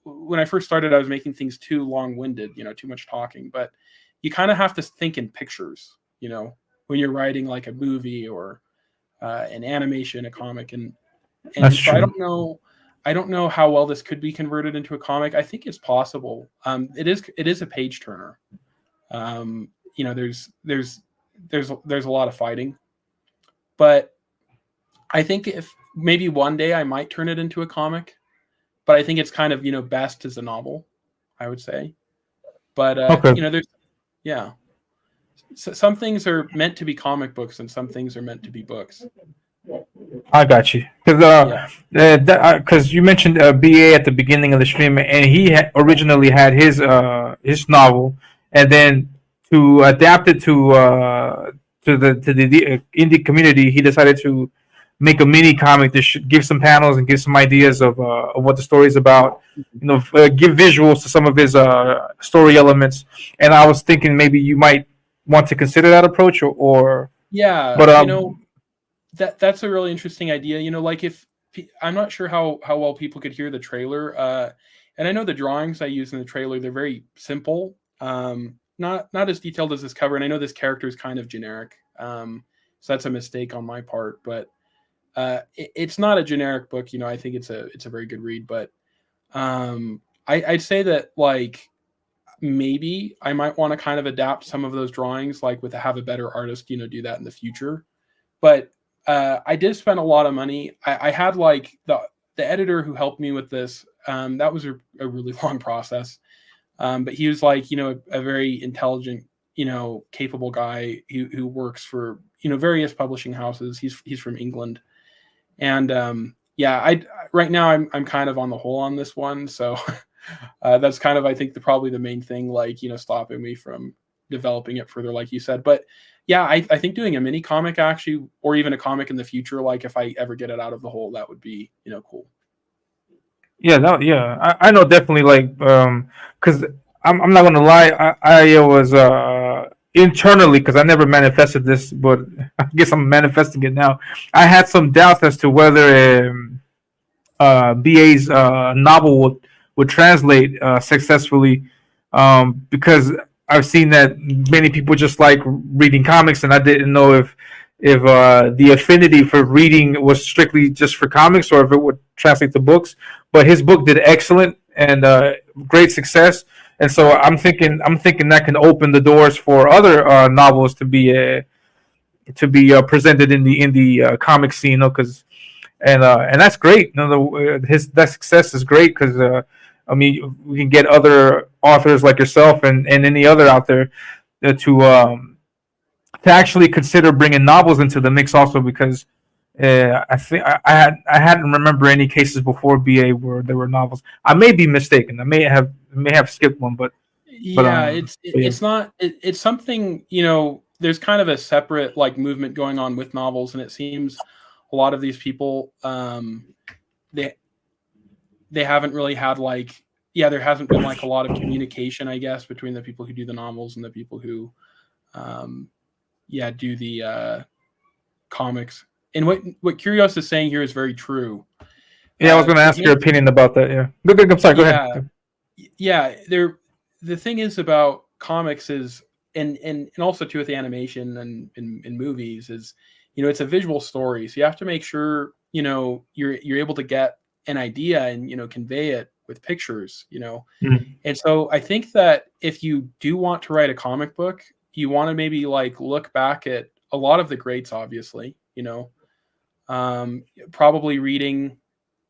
when I first started, I was making things too long-winded, too much talking. But you kind of have to think in pictures, when you're writing like a movie or an animation, a comic, and That's so I true. don't know how well this could be converted into a comic. I think it's possible. It is a page turner. There's a lot of fighting, but I think if maybe one day I might turn it into a comic, but I think it's kind of, best as a novel, I would say. But Okay. there's, yeah, some things are meant to be comic books and some things are meant to be books. I got you. Yeah. Because you mentioned BA at the beginning of the stream, and he originally had his novel, and then to adapt it to the indie community, he decided to make a mini comic that should give some panels and give some ideas of what the story is about. Give visuals to some of his story elements. And I was thinking maybe you might want to consider that approach, or Yeah, but that's a really interesting idea. Like, if I'm not sure how well people could hear the trailer, and I know the drawings I use in the trailer, they're very simple. not as detailed as this cover, and I know this character is kind of generic, so that's a mistake on my part. But it's not a generic book. I think it's a very good read. But I'd say that like maybe I might want to kind of adapt some of those drawings, like have a better artist, do that in the future. But I did spend a lot of money. I had like the editor who helped me with this. That was a really long process. But he was like, a very intelligent, capable guy who works for, various publishing houses. He's from England. And yeah, right now I'm kind of on the hole on this one. So that's kind of, I think, probably the main thing, like, stopping me from developing it further, like you said. But yeah, I think doing a mini comic actually, or even a comic in the future, like if I ever get it out of the hole, that would be, cool. Yeah, I know definitely, like, because I'm not gonna lie, I was internally, because I never manifested this, but I guess I'm manifesting it now. I had some doubts as to whether BA's novel would translate successfully, because I've seen that many people just like reading comics, and I didn't know if the affinity for reading was strictly just for comics or if it would translate to books. But his book did excellent and great success, and so I'm thinking that can open the doors for other novels to be presented in the comic scene, because and that's great. That success is great because I mean, we can get other authors like yourself and any other out there to actually consider bringing novels into the mix also, because I think I hadn't remember any cases before BA where there were novels. I may be mistaken. I may have skipped one, but yeah, it's not. It's something, there's kind of a separate like movement going on with novels, and it seems a lot of these people they haven't really had like, there hasn't been like a lot of communication, I guess, between the people who do the novels and the people who do the comics. And what Curios is saying here is very true. Yeah, I was going to ask your opinion about that. Yeah, I'm sorry. Go ahead. Yeah, the thing is about comics is, and also too with the animation and in movies is, it's a visual story, so you have to make sure you're able to get an idea and convey it with pictures. And so I think that if you do want to write a comic book, you want to maybe like look back at a lot of the greats, obviously, probably reading,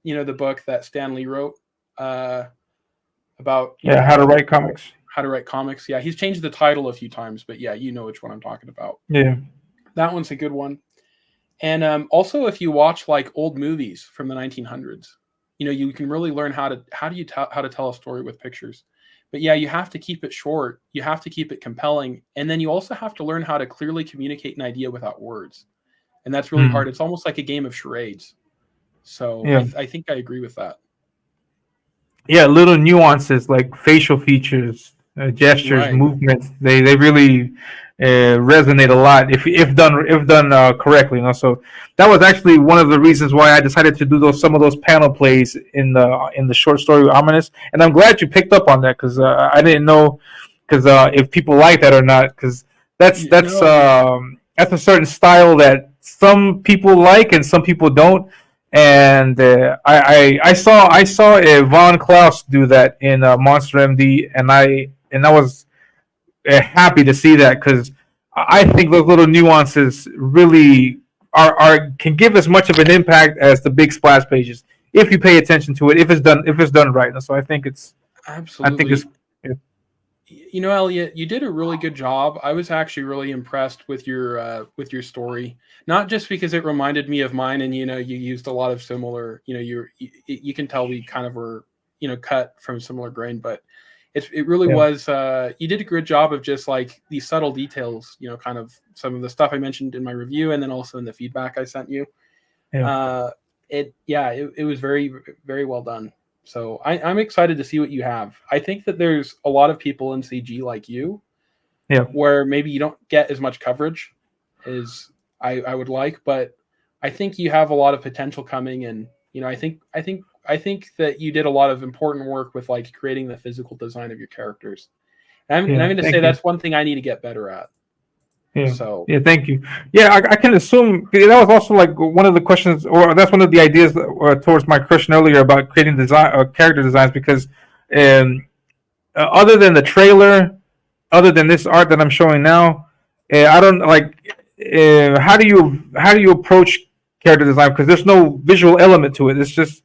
the book that Stan Lee wrote about how to write comics. How to write comics. Yeah, he's changed the title a few times, but yeah, you know which one I'm talking about. Yeah, that one's a good one. And also, if you watch like old movies from the 1900s, you can really learn how to tell a story with pictures. But yeah, you have to keep it short. You have to keep it compelling, and then you also have to learn how to clearly communicate an idea without words, and that's really hard. It's almost like a game of charades. So yeah. I think I agree with that. Yeah, little nuances like facial features, gestures, movements. They really resonate a lot if done correctly. So that was actually one of the reasons why I decided to do some of those panel plays in the short story Ominus. And I'm glad you picked up on that, because I didn't know if people like that or not, because that's a certain style that some people like and some people don't. And I saw Von Klaus do that in Monster MD, and I was happy to see that, because I think those little nuances really can give as much of an impact as the big splash pages if you pay attention to it, if it's done right. And so I think it's absolutely. I think it's. Elliot, you did a really good job. I was actually really impressed with your story, not just because it reminded me of mine, and you used a lot of similar. You can tell we kind of were cut from similar grain, but it really was. You did a good job of just like these subtle details. Kind of some of the stuff I mentioned in my review, and then also in the feedback I sent you. Yeah. It was very, very well done. So I'm excited to see what you have. I think that there's a lot of people in CG like you, where maybe you don't get as much coverage as I would like, but I think you have a lot of potential coming. And I think that you did a lot of important work with like creating the physical design of your characters. And I'm going to thank say you. that's one thing I need to get better at. Yeah. So Yeah, thank you. Yeah, I can assume that was also like one of the questions, or that's one of the ideas towards my question earlier about creating design or character designs, because other than the trailer, other than this art that I'm showing now, I don't like. How do you approach character design? Because there's no visual element to it. It's just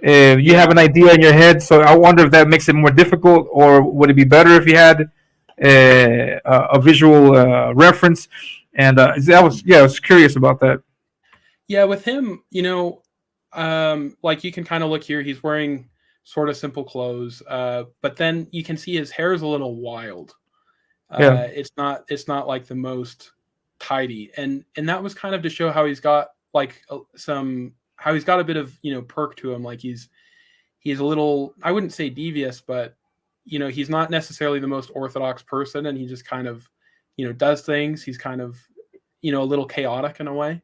you have yeah. an idea in your head. So I wonder if that makes it more difficult, or would it be better if you had a visual reference? And I was curious about that. Yeah, with him, like you can kind of look here, he's wearing sort of simple clothes, but then you can see his hair is a little wild. Yeah, It's not like the most tidy, and that was kind of to show how he's got like how he's got a bit of perk to him. Like he's a little, I wouldn't say devious, but he's not necessarily the most orthodox person, and he just kind of does things. He's kind of a little chaotic in a way.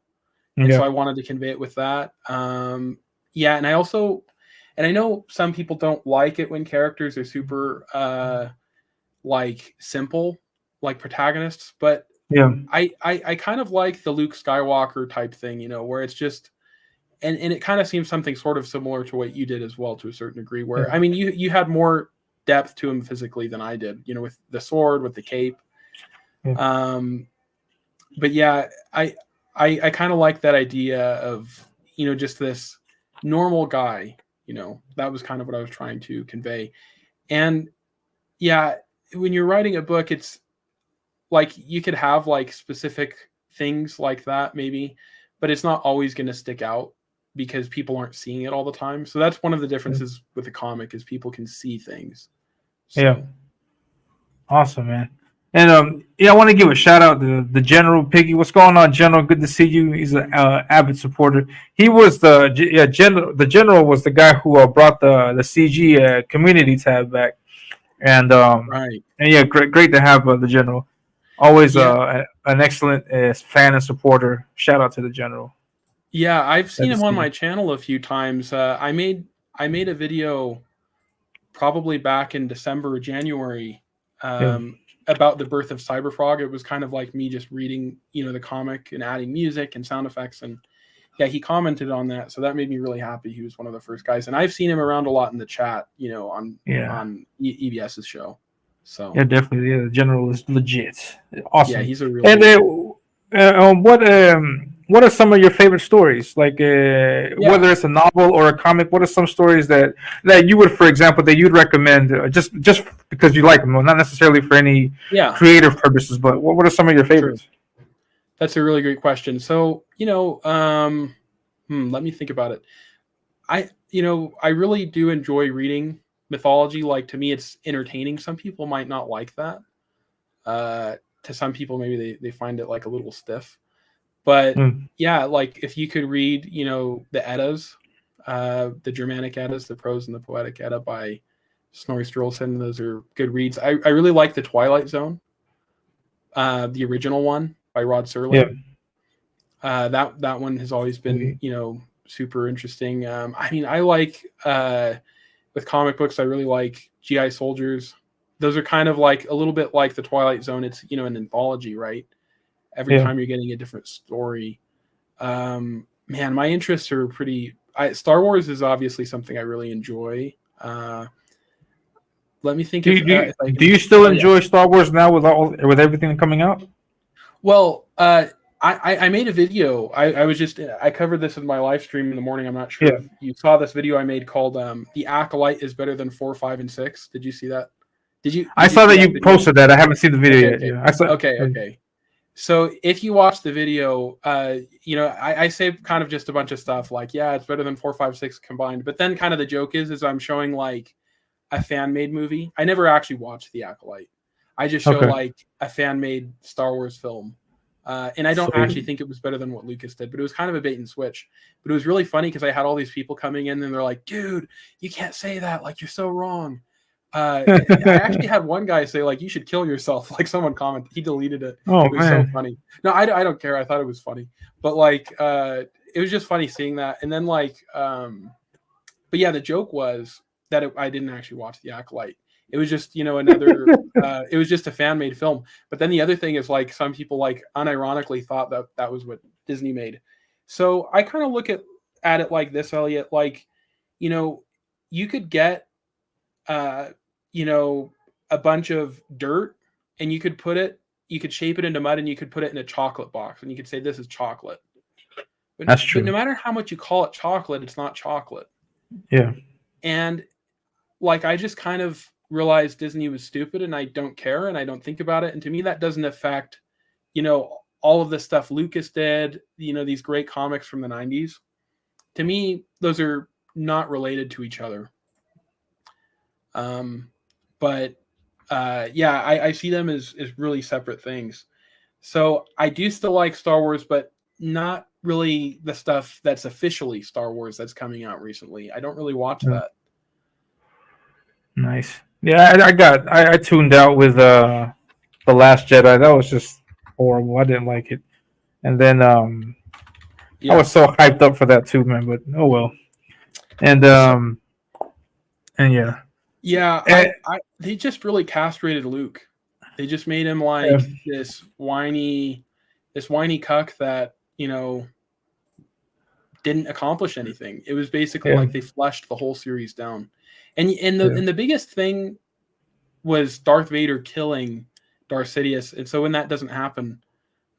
And so yeah, I wanted to convey it with that. Yeah, and I know some people don't like it when characters are super like simple, like protagonists, but yeah, I kind of like the Luke Skywalker type thing, where it's just and it kind of seems something sort of similar to what you did as well to a certain degree. Where yeah, I mean, you had more depth to him physically than I did, with the sword, with the cape. yeah. But yeah, I kind of like that idea of just this normal guy. That was kind of what I was trying to convey. And yeah, when you're writing a book, it's like you could have like specific things like that maybe, but it's not always going to stick out because people aren't seeing it all the time. So that's one of the differences with the comic is people can see things. So Yeah. Awesome, man. And I want to give a shout out to the General Piggy. What's going on, General? Good to see you. He's an avid supporter. He was general. The General was the guy who brought the CG community tab back, and right. yeah, great to have the General. Always Yeah. an excellent fan and supporter. Shout out to the General. Yeah, I've seen Glad to him on see my you. channel a few times. I made a video probably back in December or January Yeah, about the birth of Cyberfrog. It was kind of like me just reading, the comic and adding music and sound effects. And yeah, he commented on that, so that made me really happy. He was one of the first guys, and I've seen him around a lot in the chat, on yeah, EBS's show. So yeah. Definitely, yeah. The General is legit. yeah, Awesome. he's a real And deal. what are some of your favorite stories? Like Yeah, whether it's a novel or a comic, what are some stories that you would, for example, that you'd recommend just because you like them, not necessarily for any yeah, creative purposes, but what are some of your sure. favorites? That's a really great question. So let me think about it. I really do enjoy reading mythology. Like to me, it's entertaining. Some people might not like that. To some people, maybe they find it like a little stiff. But Mm, yeah, like if you could read, the Eddas, the Germanic Eddas, the prose and the poetic Edda by Snorri Sturluson, those are good reads. I really like the Twilight Zone, the original one by Rod yeah. Serling. That one has always been, Okay. super interesting. I mean, I like with comic books, I really like GI Soldiers. Those are kind of like a little bit like the Twilight Zone. It's an anthology, right? Every Yeah. time you're getting a different story. Man, my interests are pretty. Star Wars is obviously something I really enjoy. Let me think Do you, if I do can. you still Oh yeah. enjoy Star Wars now with everything coming out? Well, I made a video. I covered this in my live stream in the morning. I'm not sure Yeah. if you saw this video I made called "The Acolyte is Better Than 4, 5, and 6." Did you see that? I Did you saw see that that you video? posted that. I haven't seen the video Okay, yet. okay, Yeah, I saw. okay, okay. So if you watch the video, I say kind of just a bunch of stuff like, yeah, it's better than 4, 5, 6 combined. But then kind of the joke is I'm showing like a fan made movie. I never actually watched The Acolyte. I just show Okay. like a fan made Star Wars film. And I don't Sweet. actually think it was better than what Lucas did, but it was kind of a bait and switch. But it was really funny because I had all these people coming in and they're like, dude, you can't say that. Like, you're so wrong. I actually had one guy say, like, you should kill yourself. Like, someone commented, he deleted it. Oh It was so man. funny. No, I don't care. I thought it was funny. But, like, it was just funny seeing that. And then, like, but yeah, the joke was that I didn't actually watch The Acolyte. It was just, another. It was just a fan made film. But then the other thing is like some people like unironically thought that that was what Disney made. So I kind of look at it like this, Elliot. Like, you could get, a bunch of dirt, and you could shape it into mud, and you could put it in a chocolate box, and you could say this is chocolate. That's true. But no matter how much you call it chocolate, it's not chocolate. Yeah. And like, I just kind of realized Disney was stupid, and I don't care, and I don't think about it. And to me, that doesn't affect, all of the stuff Lucas did, these great comics from the 90s. To me, those are not related to each other. But I see them as really separate things. So I do still like Star Wars, but not really the stuff that's officially Star Wars that's coming out recently. I don't really watch that. Nice. Yeah, I tuned out with The Last Jedi. That was just horrible. I didn't like it. And then I was so hyped up for that too, man. But oh well. And yeah. Yeah, they just really castrated Luke. They just made him like this whiny cuck that, didn't accomplish anything. It was basically like they fleshed the whole series down. And the biggest thing was Darth Vader killing Darth Sidious. And so when that doesn't happen,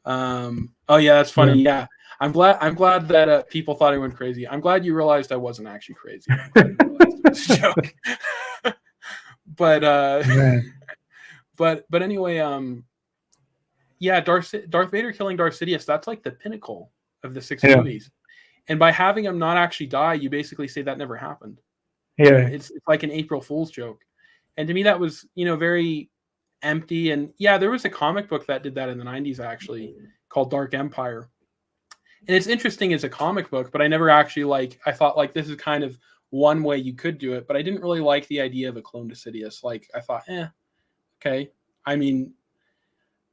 that's funny. Yeah. I'm glad that people thought I went crazy. I'm glad you realized I wasn't actually crazy. I'm glad you realized it was a joke. But anyway, Darth Vader killing Darth Sidious, that's like the pinnacle of the 6 movies. And by having him not actually die, you basically say that never happened. Yeah. It's like an April Fool's joke. And to me that was, very empty. And there was a comic book that did that in the 90s actually, called Dark Empire. And it's interesting as a comic book, but I never actually I thought like this is kind of one way you could do it, but I didn't really like the idea of a clone to Sidious. Like I thought, okay. I mean,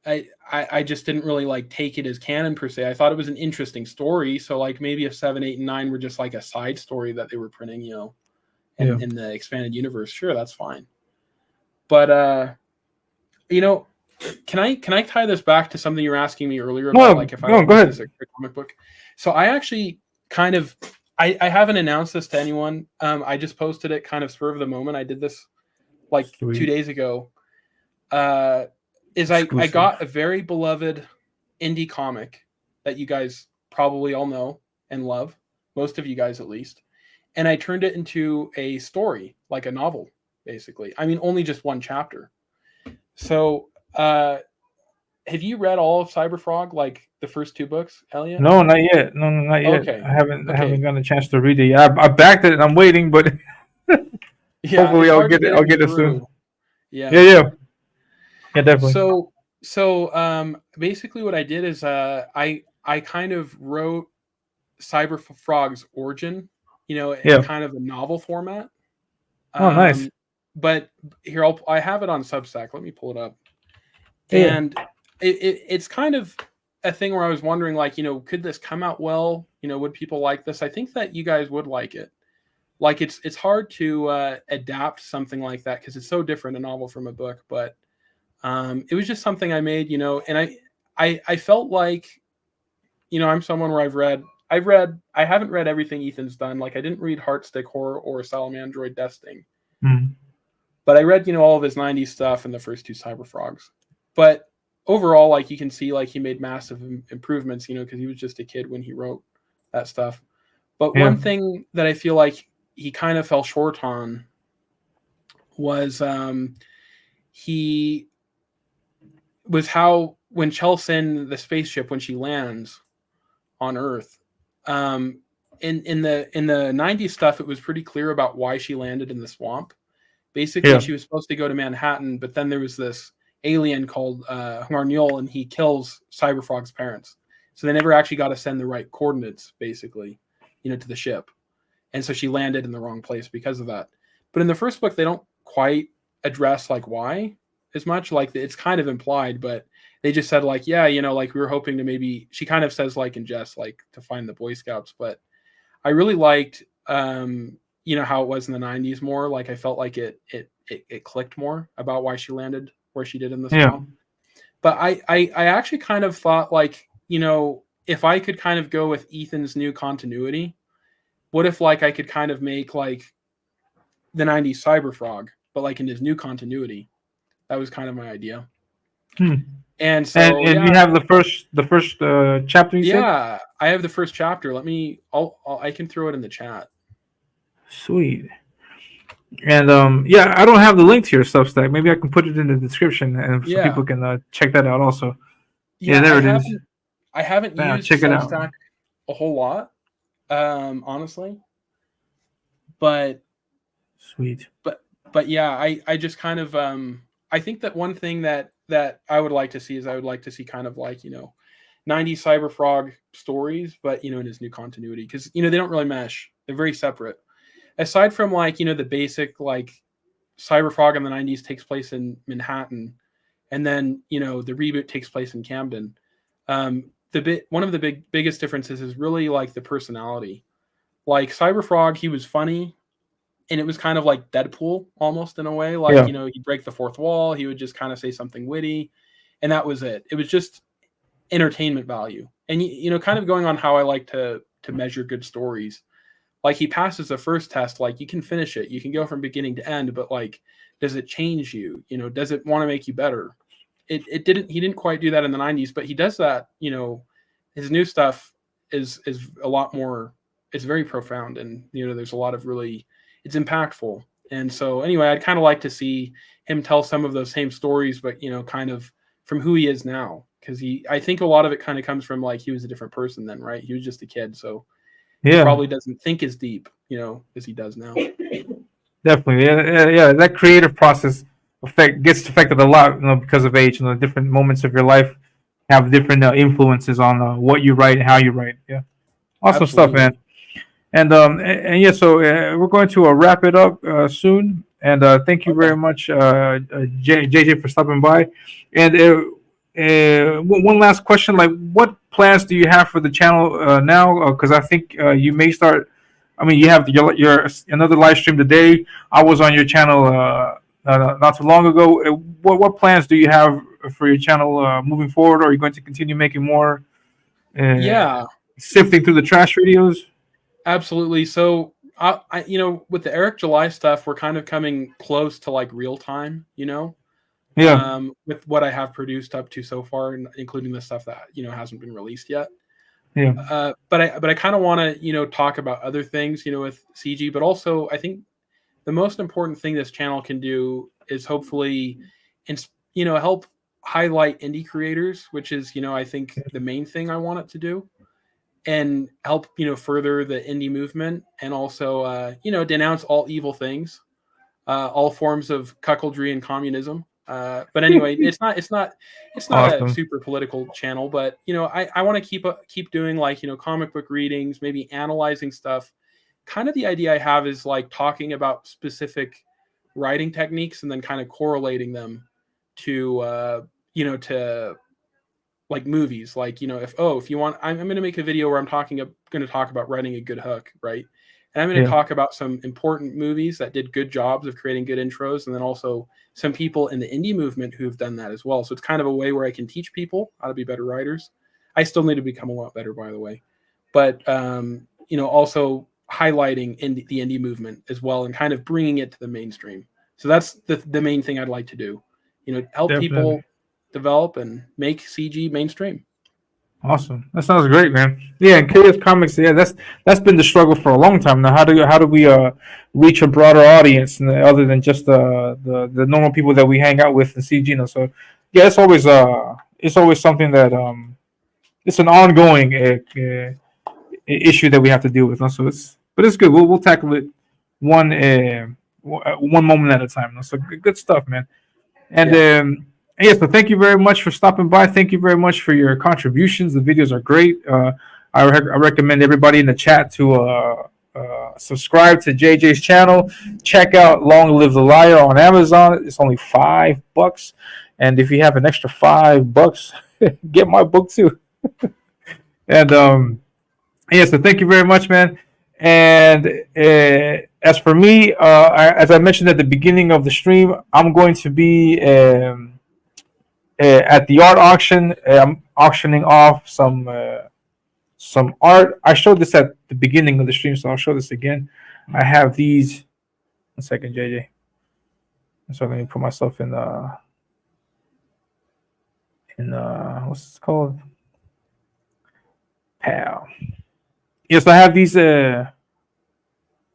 I just didn't really like take it as canon per se. I thought it was an interesting story. So like maybe if 7, 8, and 9 were just like a side story that they were printing, in the expanded universe, sure, that's fine. But can I tie this back to something you were asking me earlier about if I go ahead. This a comic book? So I actually kind of I haven't announced this to anyone. I just posted it kind of spur of the moment. I did this like Sweet. 2 days ago. I got a very beloved indie comic that you guys probably all know and love, most of you guys at least. And I turned it into a story, like a novel, basically. I mean, only just one chapter. So have you read all of Cyberfrog, like the first 2 books, Elliot? No, not yet. No, not yet. Okay. I haven't gotten a chance to read it yet. I backed it and I'm waiting, but hopefully I'll get it soon. Yeah, definitely. So basically what I did is I kind of wrote Cyberfrog's origin, in kind of a novel format. Oh, nice. But here I have it on Substack. Let me pull it up. And it's kind of a thing where I was wondering, like, could this come out well? Would people like this? I think that you guys would like it. Like, it's hard to adapt something like that because it's so different, a novel from a book. But it was just something I made, and I felt like, I'm someone where I haven't read everything Ethan's done. Like, I didn't read Heartstick Horror or Salamandroid Death Sting. Mm-hmm. But I read, all of his 90s stuff and the first 2 Cyberfrogs. But overall, like, you can see, like, he made massive improvements, because he was just a kid when he wrote that stuff. But one thing that I feel like he kind of fell short on was how when Chelsin, the spaceship, when she lands on Earth, in the 90s stuff, it was pretty clear about why she landed in the swamp. Basically, she was supposed to go to Manhattan, but then there was this alien called Harniol, and he kills Cyberfrog's parents. So they never actually got to send the right coordinates, basically, to the ship. And so she landed in the wrong place because of that. But in the first book, they don't quite address, like, why as much. Like, it's kind of implied, but they just said, like, like, we were hoping to maybe, she kind of says, like, in jest, like, to find the Boy Scouts. But I really liked, how it was in the 90s more. Like, I felt like it it clicked more about why she landed where she did in the Yeah. swamp. But I actually kind of thought, like, if I could kind of go with Ethan's new continuity, what if like I could kind of make like the 90s Cyber Frog, but like in his new continuity? That was kind of my idea. Hmm. And so And you have the first chapter, you said? yeah, I have the first chapter. I can throw it in the chat. Sweet. And yeah, I don't have the link to your Substack. Maybe I can put it in the description, and so Yeah. people can check that out also. Yeah, there it is. I haven't Yeah, used check it out. Substack a whole lot, honestly. But Sweet. but yeah, I just kind of I think that one thing that I would like to see is I would like to see kind of like 90s Cyber Frog stories, but in his new continuity, because they don't really mesh. They're very separate. Aside from like the basic like Cyber Frog in the 90s takes place in Manhattan, and then the reboot takes place in Camden. One of the biggest differences is really like the personality. Like Cyber Frog, he was funny, and it was kind of like Deadpool almost in a way. Like he'd break the fourth wall. He would just kind of say something witty, and that was it. It was just entertainment value. And kind of going on how I like to measure good stories. Like he passes the first test, like you can finish it. You can go from beginning to end, but like, does it change you? Does it want to make you better? It didn't. He didn't quite do that in the 90s, but he does that. His new stuff is a lot more. It's very profound, and there's a lot of really. It's impactful. And so anyway, I'd kind of like to see him tell some of those same stories, but kind of from who he is now, because I think a lot of it kind of comes from like he was a different person then, right? He was just a kid, so he probably doesn't think as deep, as he does now. Definitely, yeah. That creative process gets affected a lot, because of age. Different moments of your life have different influences on what you write and how you write. Yeah, awesome stuff, man. And yeah, so we're going to wrap it up soon. And thank you very much, JJ, for stopping by. And one last question: like, what plans do you have for the channel now? Because I think you may start. I mean, you have your another live stream today. I was on your channel not too long ago. What plans do you have for your channel moving forward? Are you going to continue making more? Sifting through the trash videos. Absolutely. So, I with the Eric July stuff, we're kind of coming close to like real time, with what I have produced up to so far, including the stuff that, hasn't been released yet. Yeah. But I kind of want to, talk about other things, with CG, but also I think the most important thing this channel can do is hopefully, help highlight indie creators, which is, I think the main thing I want it to do. And help, further the indie movement, and also, denounce all evil things, all forms of cuckoldry and communism. But anyway, it's not Awesome. a super political channel, but I want to keep doing like comic book readings, maybe analyzing stuff. Kind of the idea I have is like talking about specific writing techniques and then kind of correlating them to to like movies, like if you want, I'm going to make a video where I'm going to talk about writing a good hook, right? And I'm going to talk about some important movies that did good jobs of creating good intros, and then also some people in the indie movement who've done that as well. So it's kind of a way where I can teach people how to be better writers. I still need to become a lot better, by the way, but also highlighting the indie movement as well, and kind of bringing it to the mainstream. So that's the main thing I'd like to do. Help people develop and make CG mainstream. Awesome. That sounds great, man. Yeah, and Chaos Comics. Yeah, that's been the struggle for a long time now. How do we reach a broader audience other than just the normal people that we hang out with in CG? So yeah, it's always something that it's an ongoing issue that we have to deal with. So it's good. We'll tackle it one moment at a time. So good stuff, man. And yeah, so thank you very much for stopping by. Thank you very much for your contributions. The videos are great. I recommend everybody in the chat to subscribe to JJ's channel. Check out Long Live the Liar on Amazon. It's only $5. And if you have an extra $5, get my book too. And yeah, so thank you very much, man. And as for me, as I mentioned at the beginning of the stream, I'm going to be at the art auction. I'm auctioning off some art. I showed this at the beginning of the stream, so I'll show this again. I have these. 1 second, JJ. So let me put myself in what's this called? Pal. Yes, I have these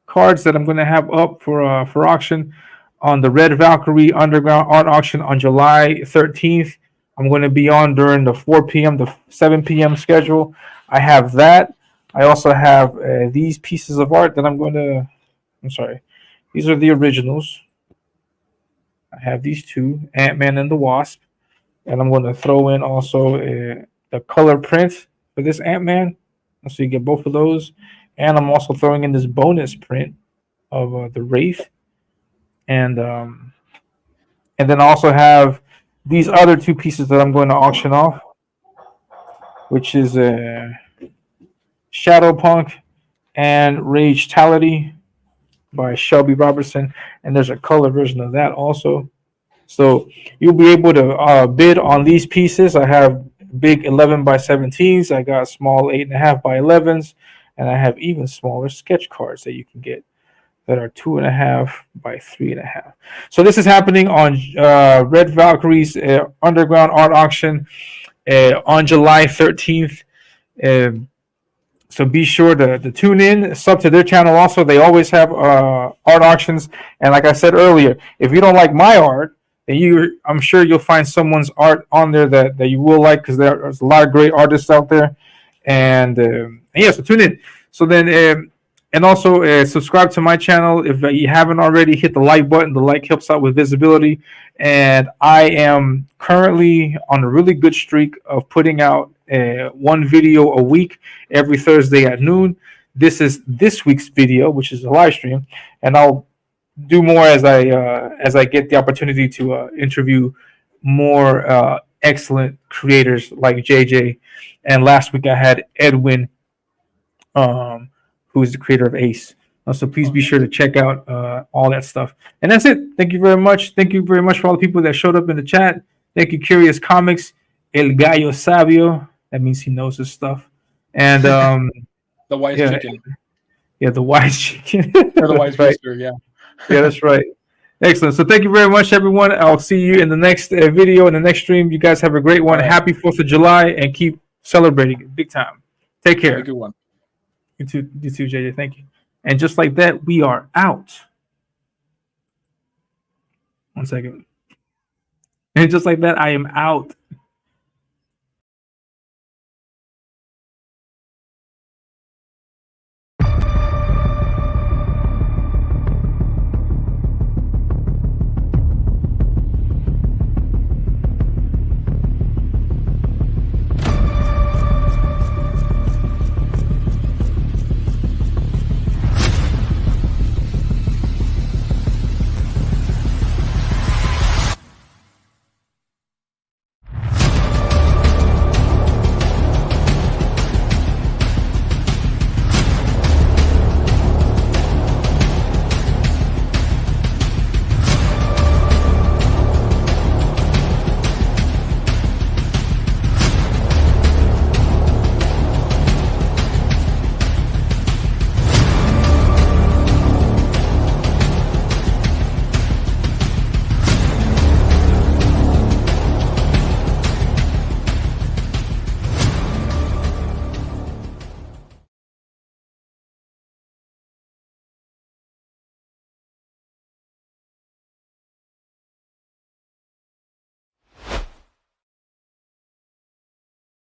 cards that I'm going to have up for auction on the Red Valkyrie Underground Art Auction on July 13th. I'm going to be on during the 4 p.m. to 7 p.m. schedule. I have that. I also have these pieces of art that I'm sorry. These are the originals. I have these two, Ant-Man and the Wasp. And I'm going to throw in also the color print for this Ant-Man. So you get both of those. And I'm also throwing in this bonus print of the Wraith. And then I also have these other two pieces that I'm going to auction off, which is Shadowpunk and Ragetality by Shelby Robertson. And there's a color version of that also. So you'll be able to bid on these pieces. I have big 11 by 17s. I got small 8.5 by 11s. And I have even smaller sketch cards that you can get that are 2.5 by 3.5. So this is happening on Red Valkyrie's Underground Art Auction on July 13th. So be sure to tune in, sub to their channel also. They always have art auctions. And like I said earlier, if you don't like my art, then I'm sure you'll find someone's art on there that you will like, because there's a lot of great artists out there. And yeah, so tune in. So then, and also subscribe to my channel if you haven't already. Hit the like button. The like helps out with visibility. And I am currently on a really good streak of putting out one video a week every Thursday at noon. This is this week's video, which is a live stream, and I'll do more as I get the opportunity to interview more excellent creators like JJ. And last week I had Edwin, who is the creator of Ace. So please be sure to check out all that stuff. And that's it. Thank you very much. Thank you very much for all the people that showed up in the chat. Thank you, Curious Comics, El Gallo Sabio. That means he knows his stuff. And the wise chicken. Yeah, the wise chicken. Or the wise right. rooster, yeah. Yeah, that's right. Excellent. So thank you very much, everyone. I'll see you in the next video, in the next stream. You guys have a great one. Right. Happy 4th of July, and keep celebrating it big time. Take care. Have a good one. You too, JJ. Thank you. And just like that, we are out. 1 second. And just like that, I am out.